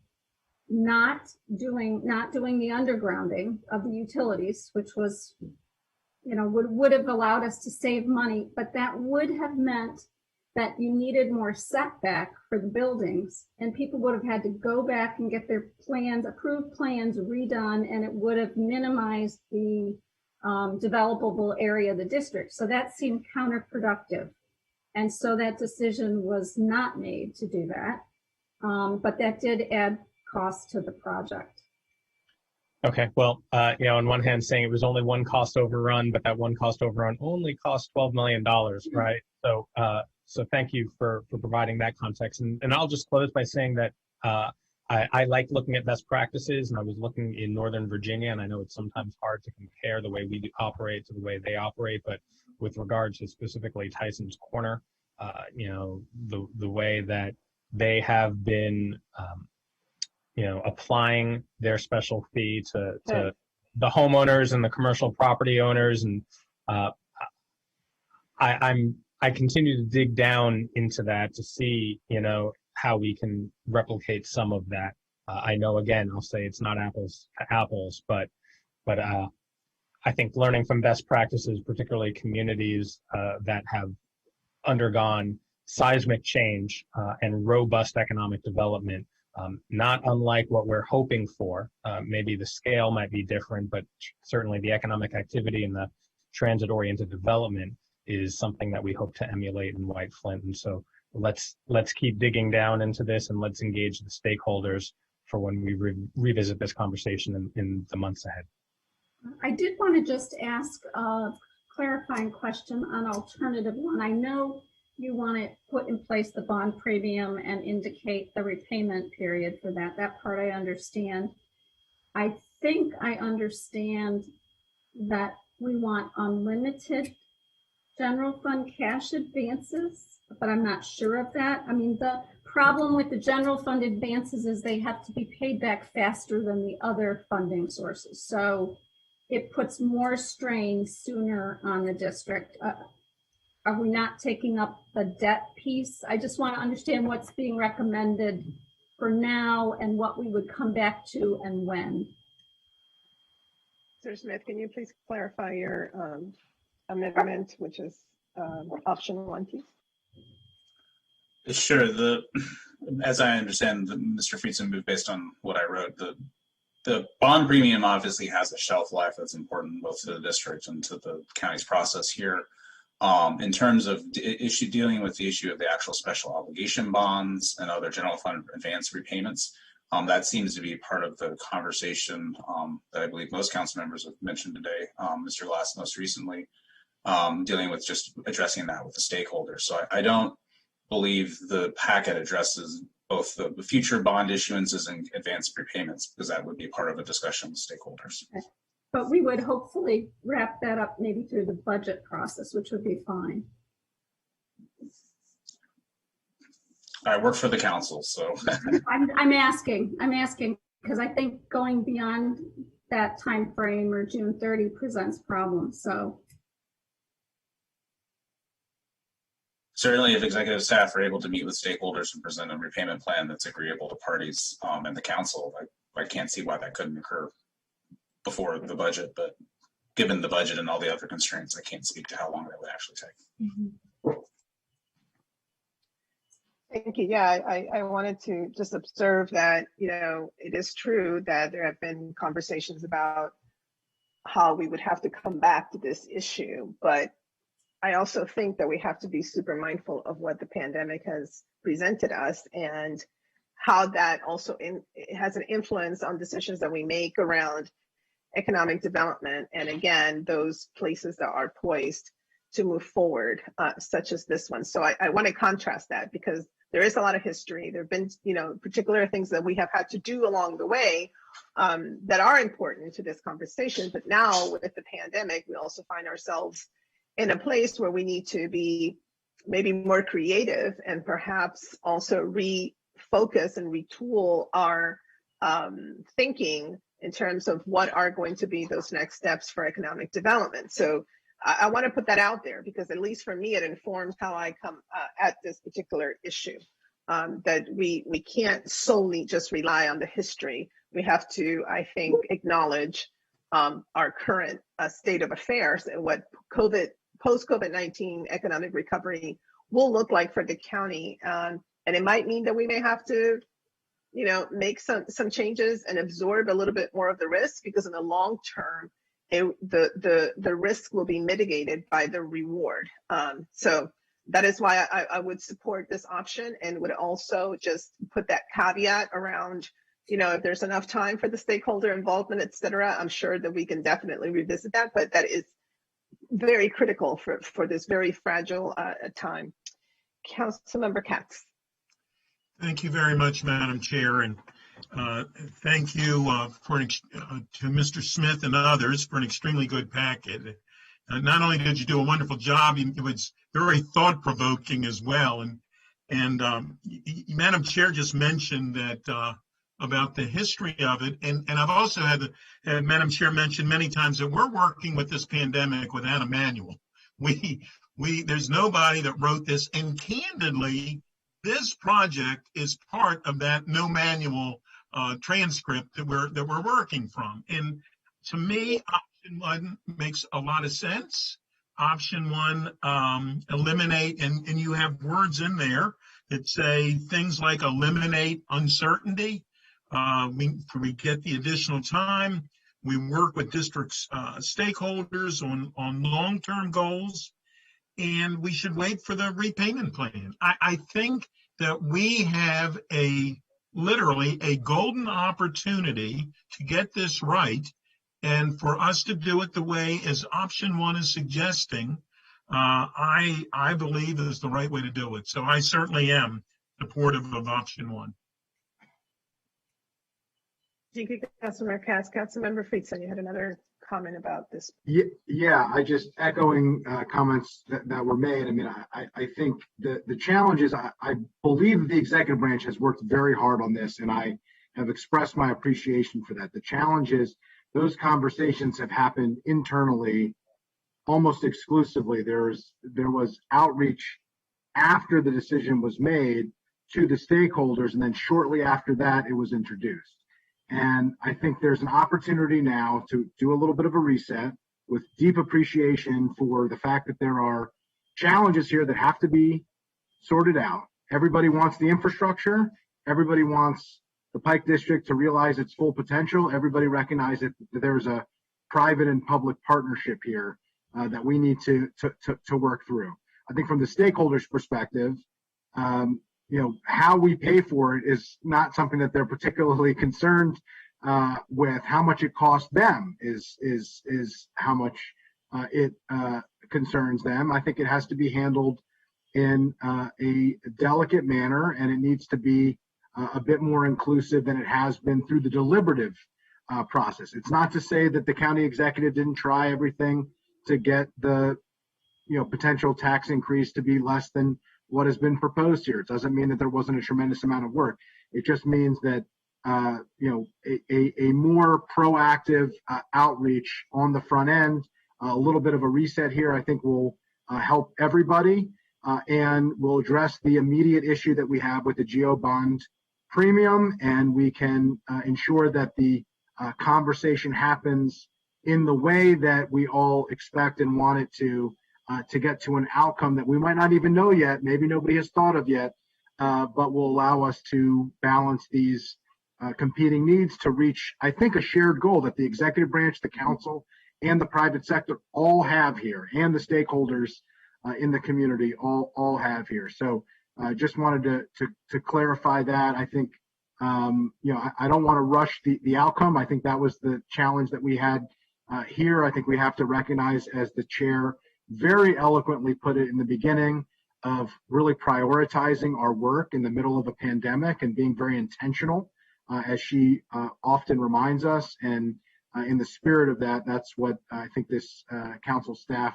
not doing the undergrounding of the utilities, which was, would have allowed us to save money, but that would have meant that you needed more setback for the buildings, and people would have had to go back and get their approved plans redone, and it would have minimized the developable area of the district. So that seemed counterproductive. And so that decision was not made to do that, but that did add cost to the project. Okay, well, on one hand, saying it was only one cost overrun, but that one cost overrun only cost $12 million, right? So thank you for providing that context. And I'll just close by saying that I like looking at best practices, and I was looking in Northern Virginia, and I know it's sometimes hard to compare the way we operate to the way they operate, but with regard to specifically Tyson's Corner, the way that they have been, applying their special fee to the homeowners and the commercial property owners. And I continue to dig down into that to see, how we can replicate some of that. I know, again, I'll say it's not apples to apples, but I think learning from best practices, particularly communities that have undergone seismic change and robust economic development, not unlike what we're hoping for. Maybe the scale might be different, but certainly the economic activity and the transit-oriented development is something that we hope to emulate in White Flint. And so let's keep digging down into this, and let's engage the stakeholders for when we revisit this conversation in the months ahead. I did want to just ask a clarifying question on alternative one. I know you want to put in place the bond premium and indicate the repayment period for that. That part I understand. I think I understand that we want unlimited general fund cash advances, but I'm not sure of that. I mean, the problem with the general fund advances is they have to be paid back faster than the other funding sources. So it puts more strain sooner on the district. Are we not taking up the debt piece? I just want to understand what's being recommended for now and what we would come back to and when. Mr. Smith, can you please clarify your amendment, which is option 1, please? Sure. As I understand, Mr. Friedson moved based on what I wrote. The bond premium obviously has a shelf life that's important both to the district and to the county's process here. In terms of dealing with the issue of the actual special obligation bonds and other general fund advance repayments, that seems to be part of the conversation that I believe most council members have mentioned today, Mr. Glass most recently, dealing with just addressing that with the stakeholders. So I don't believe the packet addresses both the future bond issuances and advanced prepayments, because that would be part of a discussion with stakeholders. Okay. But we would hopefully wrap that up maybe through the budget process, which would be fine. I work for the council, so. I'm asking because I think going beyond that time frame or June 30 presents problems. So certainly, if executive staff are able to meet with stakeholders and present a repayment plan that's agreeable to parties and the council, I can't see why that couldn't occur before the budget. But given the budget and all the other constraints, I can't speak to how long that would actually take. Mm-hmm. Thank you. Yeah, I wanted to just observe that, it is true that there have been conversations about how we would have to come back to this issue, but I also think that we have to be super mindful of what the pandemic has presented us and how that also has an influence on decisions that we make around economic development. And again, those places that are poised to move forward, such as this one. So I want to contrast that because there is a lot of history. There have been, particular things that we have had to do along the way that are important to this conversation. But now with the pandemic, we also find ourselves in a place where we need to be maybe more creative and perhaps also refocus and retool our thinking in terms of what are going to be those next steps for economic development. So I want to put that out there because at least for me, it informs how I come at this particular issue, that we can't solely just rely on the history. We have to, I think, acknowledge our current state of affairs and what post-COVID-19 economic recovery will look like for the county. And it might mean that we may have to, make some changes and absorb a little bit more of the risk because in the long term, the risk will be mitigated by the reward. So that is why I would support this option and would also just put that caveat around, if there's enough time for the stakeholder involvement, et cetera, I'm sure that we can definitely revisit that, but that is very critical for this very fragile time. Councilmember Katz. Thank you very much, Madam Chair, and thank you to Mr. Smith and others for an extremely good packet. not only did you do a wonderful job, it was very thought-provoking as well. And Madam Chair just mentioned that about the history of it, and I've also had Madam Chair mentioned many times that we're working with this pandemic without a manual. There's nobody that wrote this, and candidly, this project is part of that no manual transcript that we're working from. And to me, option one makes a lot of sense. Option one, eliminate, and you have words in there that say things like eliminate uncertainty. We get the additional time. We work with district stakeholders on long-term goals, and we should wait for the repayment plan. I think that we have literally a golden opportunity to get this right, and for us to do it the way as option one is suggesting, I believe is the right way to do it. So I certainly am supportive of option one. Thank you, Councilmember Katz. Councilmember Friedson, you had another comment about this. Yeah, I just echoing comments that were made. I mean, I think the challenge is I believe the executive branch has worked very hard on this, and I have expressed my appreciation for that. The challenge is those conversations have happened internally almost exclusively. There was outreach after the decision was made to the stakeholders, and then shortly after that, it was introduced. And I think there's an opportunity now to do a little bit of a reset with deep appreciation for the fact that there are challenges here that have to be sorted out. Everybody wants the infrastructure. Everybody wants the Pike District to realize its full potential. Everybody recognizes that there's a private and public partnership here that we need to work through. I think from the stakeholders' perspective, how we pay for it is not something that they're particularly concerned with. How much it costs them is how much it concerns them. I think it has to be handled in a delicate manner, and it needs to be a bit more inclusive than it has been through the deliberative process. It's not to say that the county executive didn't try everything to get the potential tax increase to be less than what has been proposed here. It doesn't mean that there wasn't a tremendous amount of work. It just means that a more proactive outreach on the front end, a little bit of a reset here, I think will help everybody and will address the immediate issue that we have with the GO bond premium, and we can ensure that the conversation happens in the way that we all expect and want it to get to an outcome that we might not even know yet, maybe nobody has thought of yet, but will allow us to balance these competing needs to reach, I think, a shared goal that the executive branch, the council, and the private sector all have here, and the stakeholders in the community all have here. So just wanted to clarify that. I think, I don't want to rush the outcome. I think that was the challenge that we had here. I think we have to recognize, as the chair very eloquently put it in the beginning, of really prioritizing our work in the middle of a pandemic and being very intentional, as she often reminds us. And in the spirit of that, that's what I think this council staff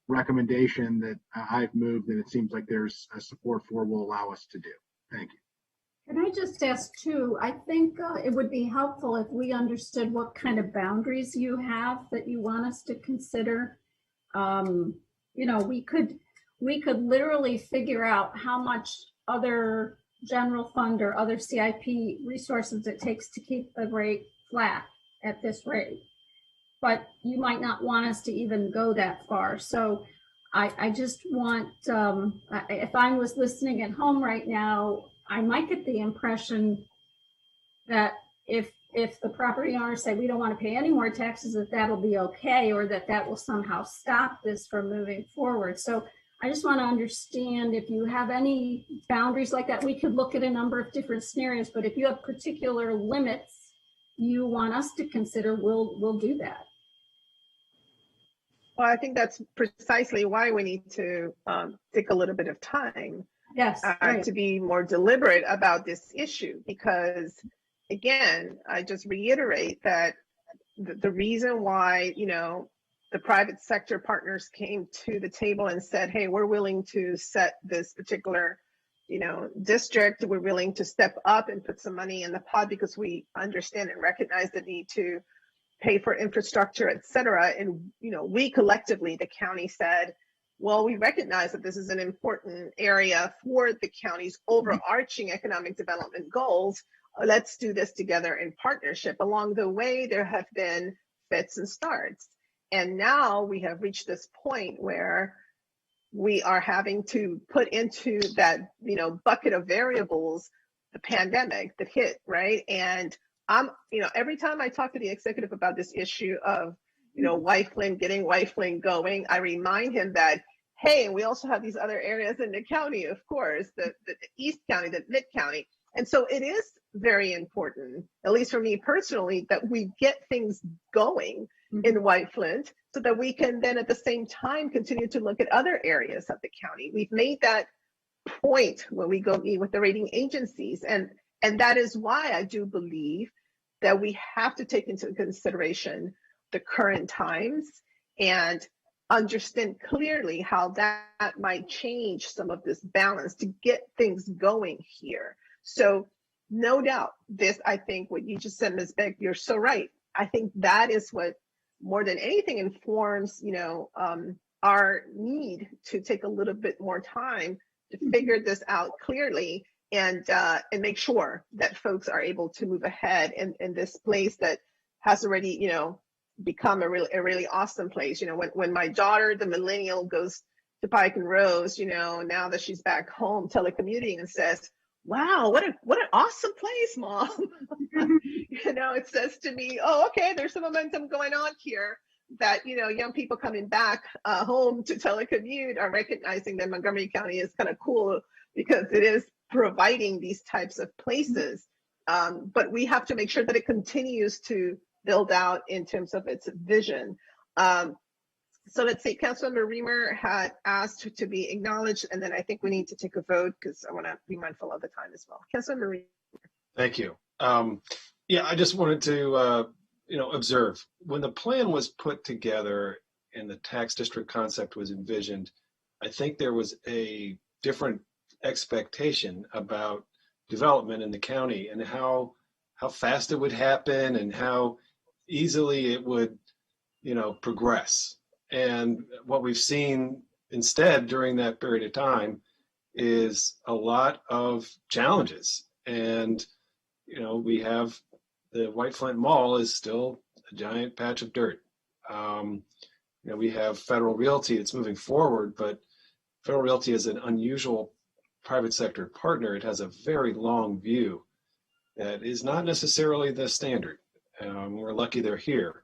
recommendation that I've moved, and it seems like there's a support for, will allow us to do. Thank you. Can I just ask too, I think it would be helpful if we understood what kind of boundaries you have that you want us to consider. We could literally figure out how much other general fund or other CIP resources it takes to keep the rate flat at this rate. But you might not want us to even go that far. So I just want, if I was listening at home right now, I might get the impression that if the property owners say we don't want to pay any more taxes, that'll be okay, or that will somehow stop this from moving forward. So I just want to understand if you have any boundaries like that. We could look at a number of different scenarios, but if you have particular limits you want us to consider, we'll do that. Well, I think that's precisely why we need to take a little bit of time. Yes, right. To be more deliberate about this issue, because again, I just reiterate that the reason why, the private sector partners came to the table and said, hey, we're willing to set this particular, district. We're willing to step up and put some money in the pot because we understand and recognize the need to pay for infrastructure, et cetera. And, we collectively, the county said, well, we recognize that this is an important area for the county's overarching economic development goals. Let's do this together in partnership. Along the way, there have been fits and starts. And now we have reached this point where we are having to put into that, bucket of variables, the pandemic that hit, right? And every time I talk to the executive about this issue of, getting White going, I remind him that, hey, we also have these other areas in the county, of course, the East County, the Mid County. And so it is very important, at least for me personally, that we get things going in White Flint so that we can then at the same time continue to look at other areas of the county. We've made that point when we go meet with the rating agencies. And that is why I do believe that we have to take into consideration the current times and understand clearly how that might change some of this balance to get things going here. So no doubt this, I think what you just said, Ms. Beck, you're so right. I think that is what more than anything informs, our need to take a little bit more time to figure this out clearly and make sure that folks are able to move ahead in this place that has already, become a really awesome place. When my daughter, the millennial, goes to Pike and Rose, now that she's back home telecommuting and says, wow, what an awesome place, Mom. It says to me, oh, okay, there's some momentum going on here that, young people coming back home to telecommute are recognizing that Montgomery County is kind of cool because it is providing these types of places. But we have to make sure that it continues to build out in terms of its vision. So let's see, Councilmember Reamer had asked to be acknowledged, and then I think we need to take a vote because I want to be mindful of the time as well. Councilmember Reamer. Thank you. I just wanted to, observe when the plan was put together and the tax district concept was envisioned, I think there was a different expectation about development in the county and how fast it would happen and how easily it would, progress. And what we've seen instead during that period of time is a lot of challenges. And, we have the White Flint Mall is still a giant patch of dirt. We have Federal Realty that's moving forward, but Federal Realty is an unusual private sector partner. It has a very long view that is not necessarily the standard. We're lucky they're here,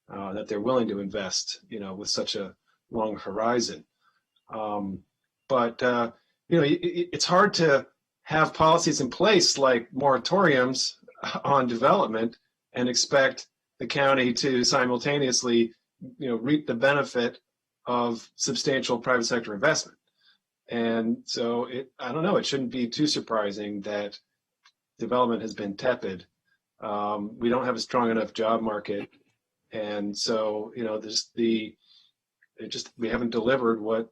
that they're willing to invest, with such a long horizon. It's hard to have policies in place like moratoriums on development and expect the county to simultaneously, reap the benefit of substantial private sector investment. And so I don't know, it shouldn't be too surprising that development has been tepid. We don't have a strong enough job market. And so, we haven't delivered what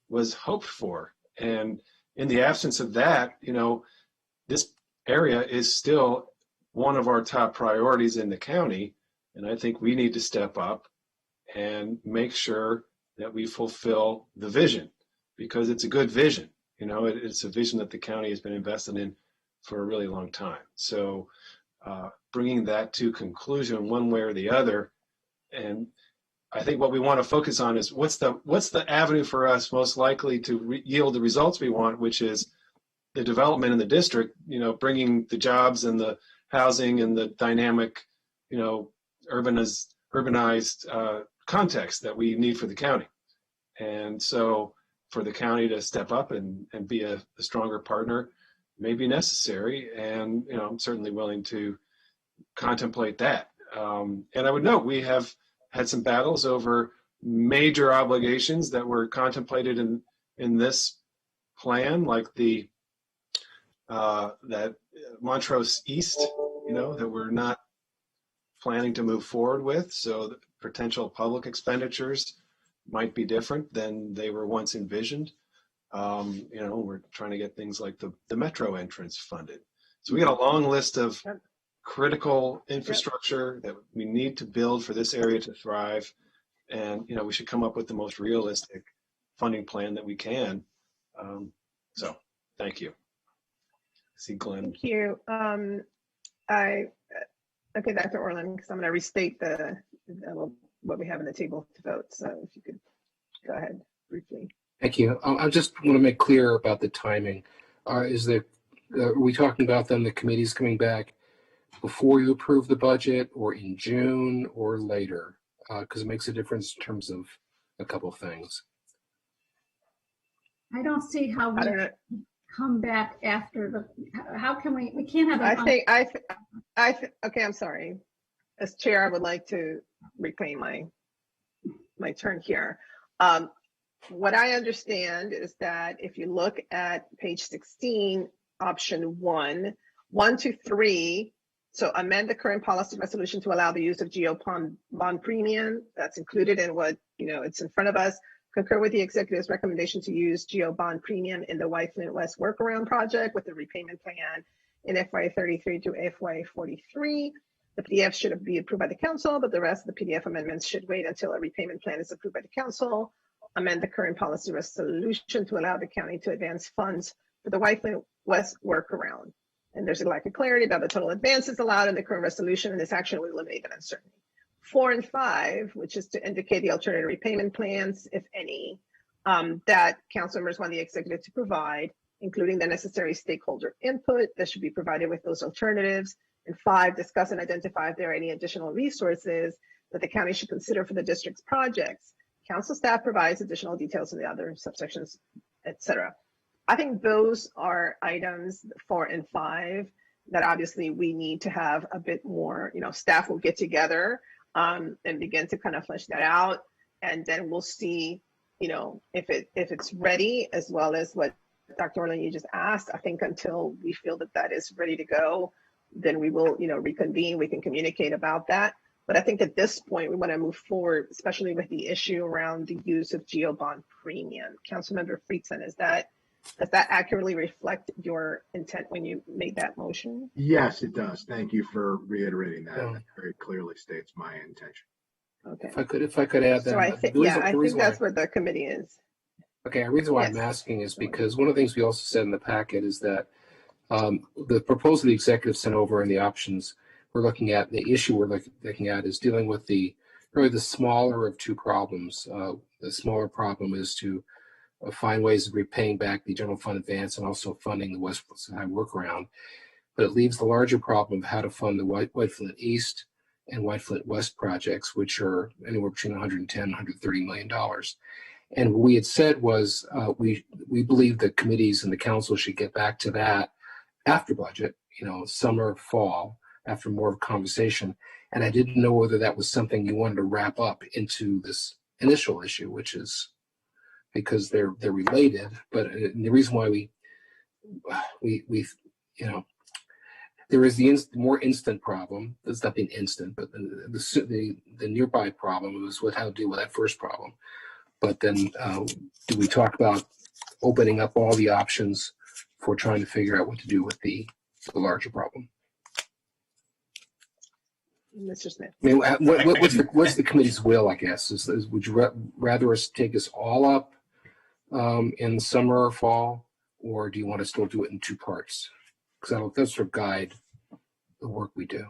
was hoped for. And in the absence of that, this area is still one of our top priorities in the county. And I think we need to step up and make sure that we fulfill the vision, because it's a good vision. It's a vision that the county has been invested in for a really long time. So bringing that to conclusion one way or the other. And I think what we want to focus on is what's the avenue for us most likely to yield the results we want, which is the development in the district, bringing the jobs and the housing and the dynamic, urbanized context that we need for the county. And so for the county to step up and be a stronger partner may be necessary. And, I'm certainly willing to contemplate that. And I would note we have had some battles over major obligations that were contemplated in this plan, like that Montrose East, that we're not planning to move forward with. So potential public expenditures might be different than they were once envisioned. We're trying to get things like the metro entrance funded. So we got a long list of critical infrastructure that we need to build for this area to thrive. And, we should come up with the most realistic funding plan that we can. So thank you. See Glenn. Thank you. Okay, Dr. Orland, because I'm going to restate what we have on the table to vote. So if you could go ahead briefly. Thank you. I just want to make clear about the timing. Are we talking about then the committee's coming back before you approve the budget, or in June, or later? Because it makes a difference in terms of a couple of things. I don't see how we come back after how can we can't have okay, I'm sorry. As chair, I would like to reclaim my turn here. What I understand is that if you look at page 16, option 1 to 3, so amend the current policy resolution to allow the use of GO bond premium. That's included in what, it's in front of us. Concur with the executive's recommendation to use GO bond premium in the White Flint West workaround project with the repayment plan in FY 33 to FY 43. The PDF should be approved by the council, but the rest of the PDF amendments should wait until a repayment plan is approved by the council. Amend the current policy resolution to allow the county to advance funds for the White Flint West workaround. And there's a lack of clarity about the total advances allowed in the current resolution, and this action will eliminate that uncertainty. 4 and 5, which is to indicate the alternative repayment plans, if any, that council members want the executive to provide, including the necessary stakeholder input that should be provided with those alternatives. And 5, discuss and identify if there are any additional resources that the county should consider for the district's projects. Council staff provides additional details in the other subsections, etc. I think those are items 4 and 5 that obviously we need to have a bit more, staff will get together and begin to kind of flesh that out. And then we'll see, if it's ready, as well as what Dr. Orland, you just asked. I think until we feel that is ready to go, then we will, reconvene. We can communicate about that. But I think at this point, we want to move forward, especially with the issue around the use of GO bond premium. Councilmember Friedson, does that accurately reflect your intent when you made that motion? Yes, it does. Thank you for reiterating that. That very clearly states my intention. Okay. If I could add that. So I think that's what the committee is. Okay. The reason why I'm asking is because one of the things we also said in the packet is that the proposal the executive sent over and the options we're looking at, the issue we're looking at is dealing with really the smaller of two problems. The smaller problem is to find ways of repaying back the general fund advance and also funding the West Side workaround. But it leaves the larger problem of how to fund the White Flint East and White Flint West projects, which are anywhere between $110 and $130 million. And what we had said was we believe the committees and the council should get back to that after budget, summer, fall, after more of a conversation. And I didn't know whether that was something you wanted to wrap up into this initial issue, which is because they're related. But the reason why we there is the more instant problem. There's nothing instant, but the nearby problem was how to deal with that first problem. But then do we talk about opening up all the options for trying to figure out what to do with the larger problem? Mr. Smith. I mean, what's the committee's will, I guess? Would you rather us take this all up in summer or fall, or do you want to still do it in 2 parts? Because that'll sort of guide the work we do.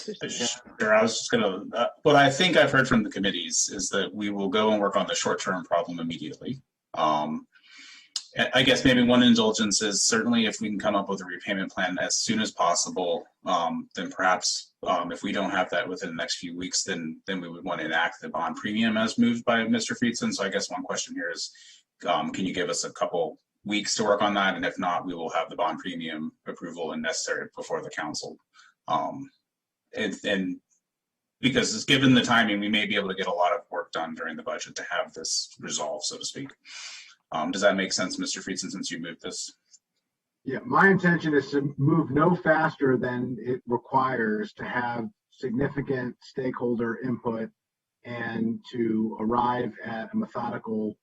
Sure, I was just going to, what I think I've heard from the committees is that we will go and work on the short-term problem immediately. I guess maybe one indulgence is certainly if we can come up with a repayment plan as soon as possible, then perhaps if we don't have that within the next few weeks, then we would want to enact the bond premium as moved by Mr. Friedson. So I guess one question here is, can you give us a couple weeks to work on that? And if not, we will have the bond premium approval and necessary before the council. And because given the timing, we may be able to get a lot of work done during the budget to have this resolved, so to speak. Does that make sense, Mr. Friedson, since you moved this? Yeah, my intention is to move no faster than it requires to have significant stakeholder input and to arrive at a methodical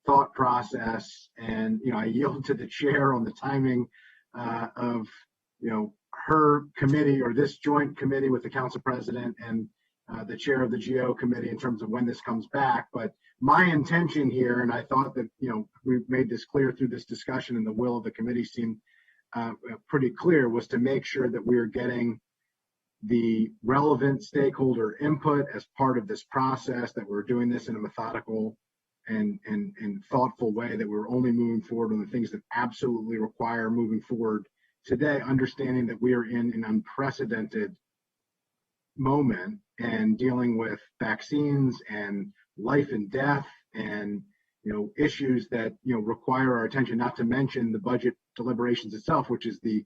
thought process. And, I yield to the chair on the timing of, her committee or this joint committee with the council president and the chair of the GO committee in terms of when this comes back. But my intention here, and I thought that, we've made this clear through this discussion and the will of the committee seemed pretty clear, was to make sure that we are getting the relevant stakeholder input as part of this process, that we're doing this in a methodical and thoughtful way, that we're only moving forward on the things that absolutely require moving forward today, understanding that we are in an unprecedented moment and dealing with vaccines and life and death and issues that require our attention, not to mention the budget deliberations itself, which is the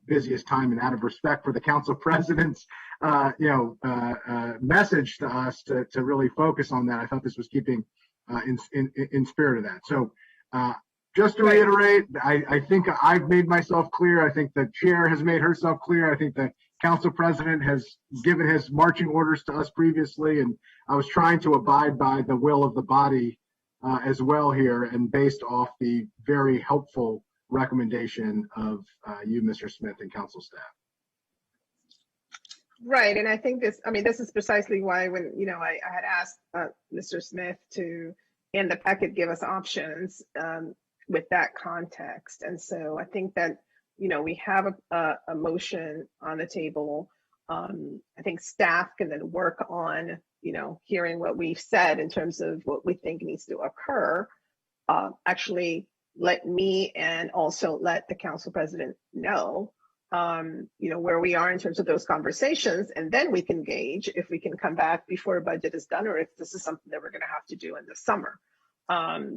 busiest time, and out of respect for the council president's message to us to really focus on that, I thought this was keeping in spirit of that. So just to reiterate, I think I've made myself clear. I think the chair has made herself clear. I think the council president has given his marching orders to us previously, and I was trying to abide by the will of the body as well here, and based off the very helpful recommendation of you, Mr. Smith, and council staff. Right, and I think this is precisely why when, I had asked Mr. Smith to, in the packet, give us options with that context. And so I think that, we have a motion on the table. I think staff can then work on, hearing what we've said in terms of what we think needs to occur. Actually, let me and also let the council president know, where we are in terms of those conversations, and then we can gauge if we can come back before a budget is done, or if this is something that we're going to have to do in the summer.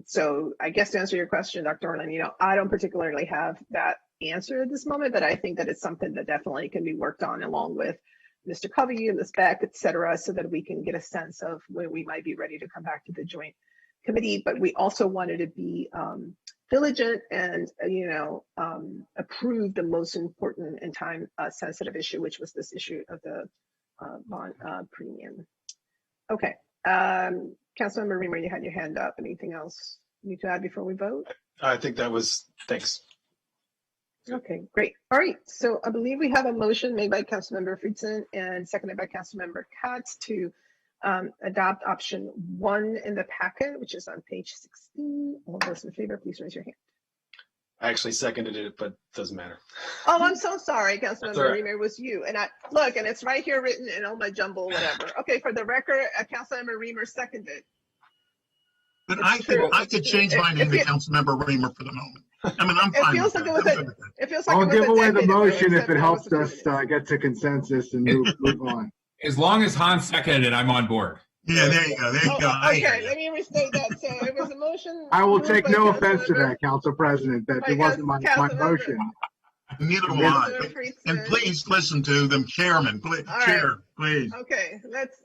So I guess to answer your question, Dr. Orland, I don't particularly have that answer at this moment, but I think that it's something that definitely can be worked on along with Mr. Covey and Ms. Beck, et cetera, so that we can get a sense of when we might be ready to come back to the joint committee. But we also wanted to be diligent and, approve the most important and time sensitive issue, which was this issue of the bond premium. Okay. Councilmember Reamer, you had your hand up. Anything else you need to add before we vote? I think that was, thanks. Okay, great. All right, so I believe we have a motion made by Councilmember Friedson and seconded by Councilmember Katz to adopt option 1 in the packet, which is on page 16. All those in favor, please raise your hand. I actually seconded it, but it doesn't matter. Oh, I'm so sorry, Councilmember right. Reamer, it was you. And look, and it's right here written in all my jumble, whatever. Okay, for the record, Councilmember Reamer seconded. But I could change my name to Councilmember Reamer for the moment. I mean, I'm fine. It feels like I'll give away the motion if it helps us get to consensus and move on. As long as Hans seconded it, I'm on board. Yeah, there you go. There you go. Okay, let me restate that. So it was a motion. I will take no offense to that, Council President, that it wasn't my motion. Neither will I. And please listen to them, Chairman. Please, Chair, please. Okay, let's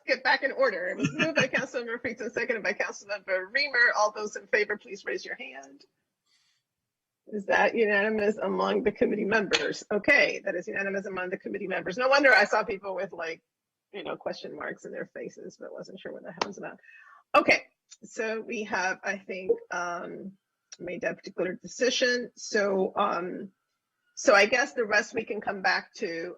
get back in order. It was moved by Councilmember Friedson, seconded by Councilmember Reamer. All those in favor, please raise your hand. Is that unanimous among the committee members? Okay, that is unanimous among the committee members. No wonder I saw people with question marks in their faces, but wasn't sure what the hell was about. Okay, so we have, I think, made that particular decision. So I guess the rest we can come back to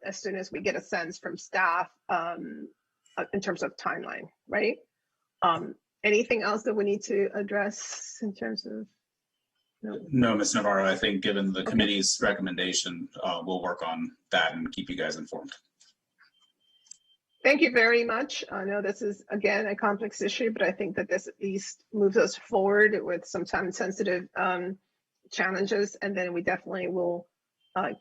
as soon as we get a sense from staff in terms of timeline, right? Anything else that we need to address in terms of? No, Ms. Navarro, I think given the committee's recommendation, we'll work on that and keep you guys informed. Thank you very much. I know this is, again, a complex issue, but I think that this at least moves us forward with some time-sensitive challenges, and then we definitely will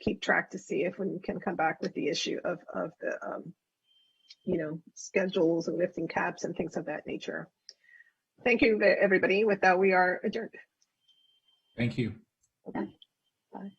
keep track to see if we can come back with the issue of the, schedules and lifting caps and things of that nature. Thank you, everybody. With that, we are adjourned. Thank you. Okay. Bye.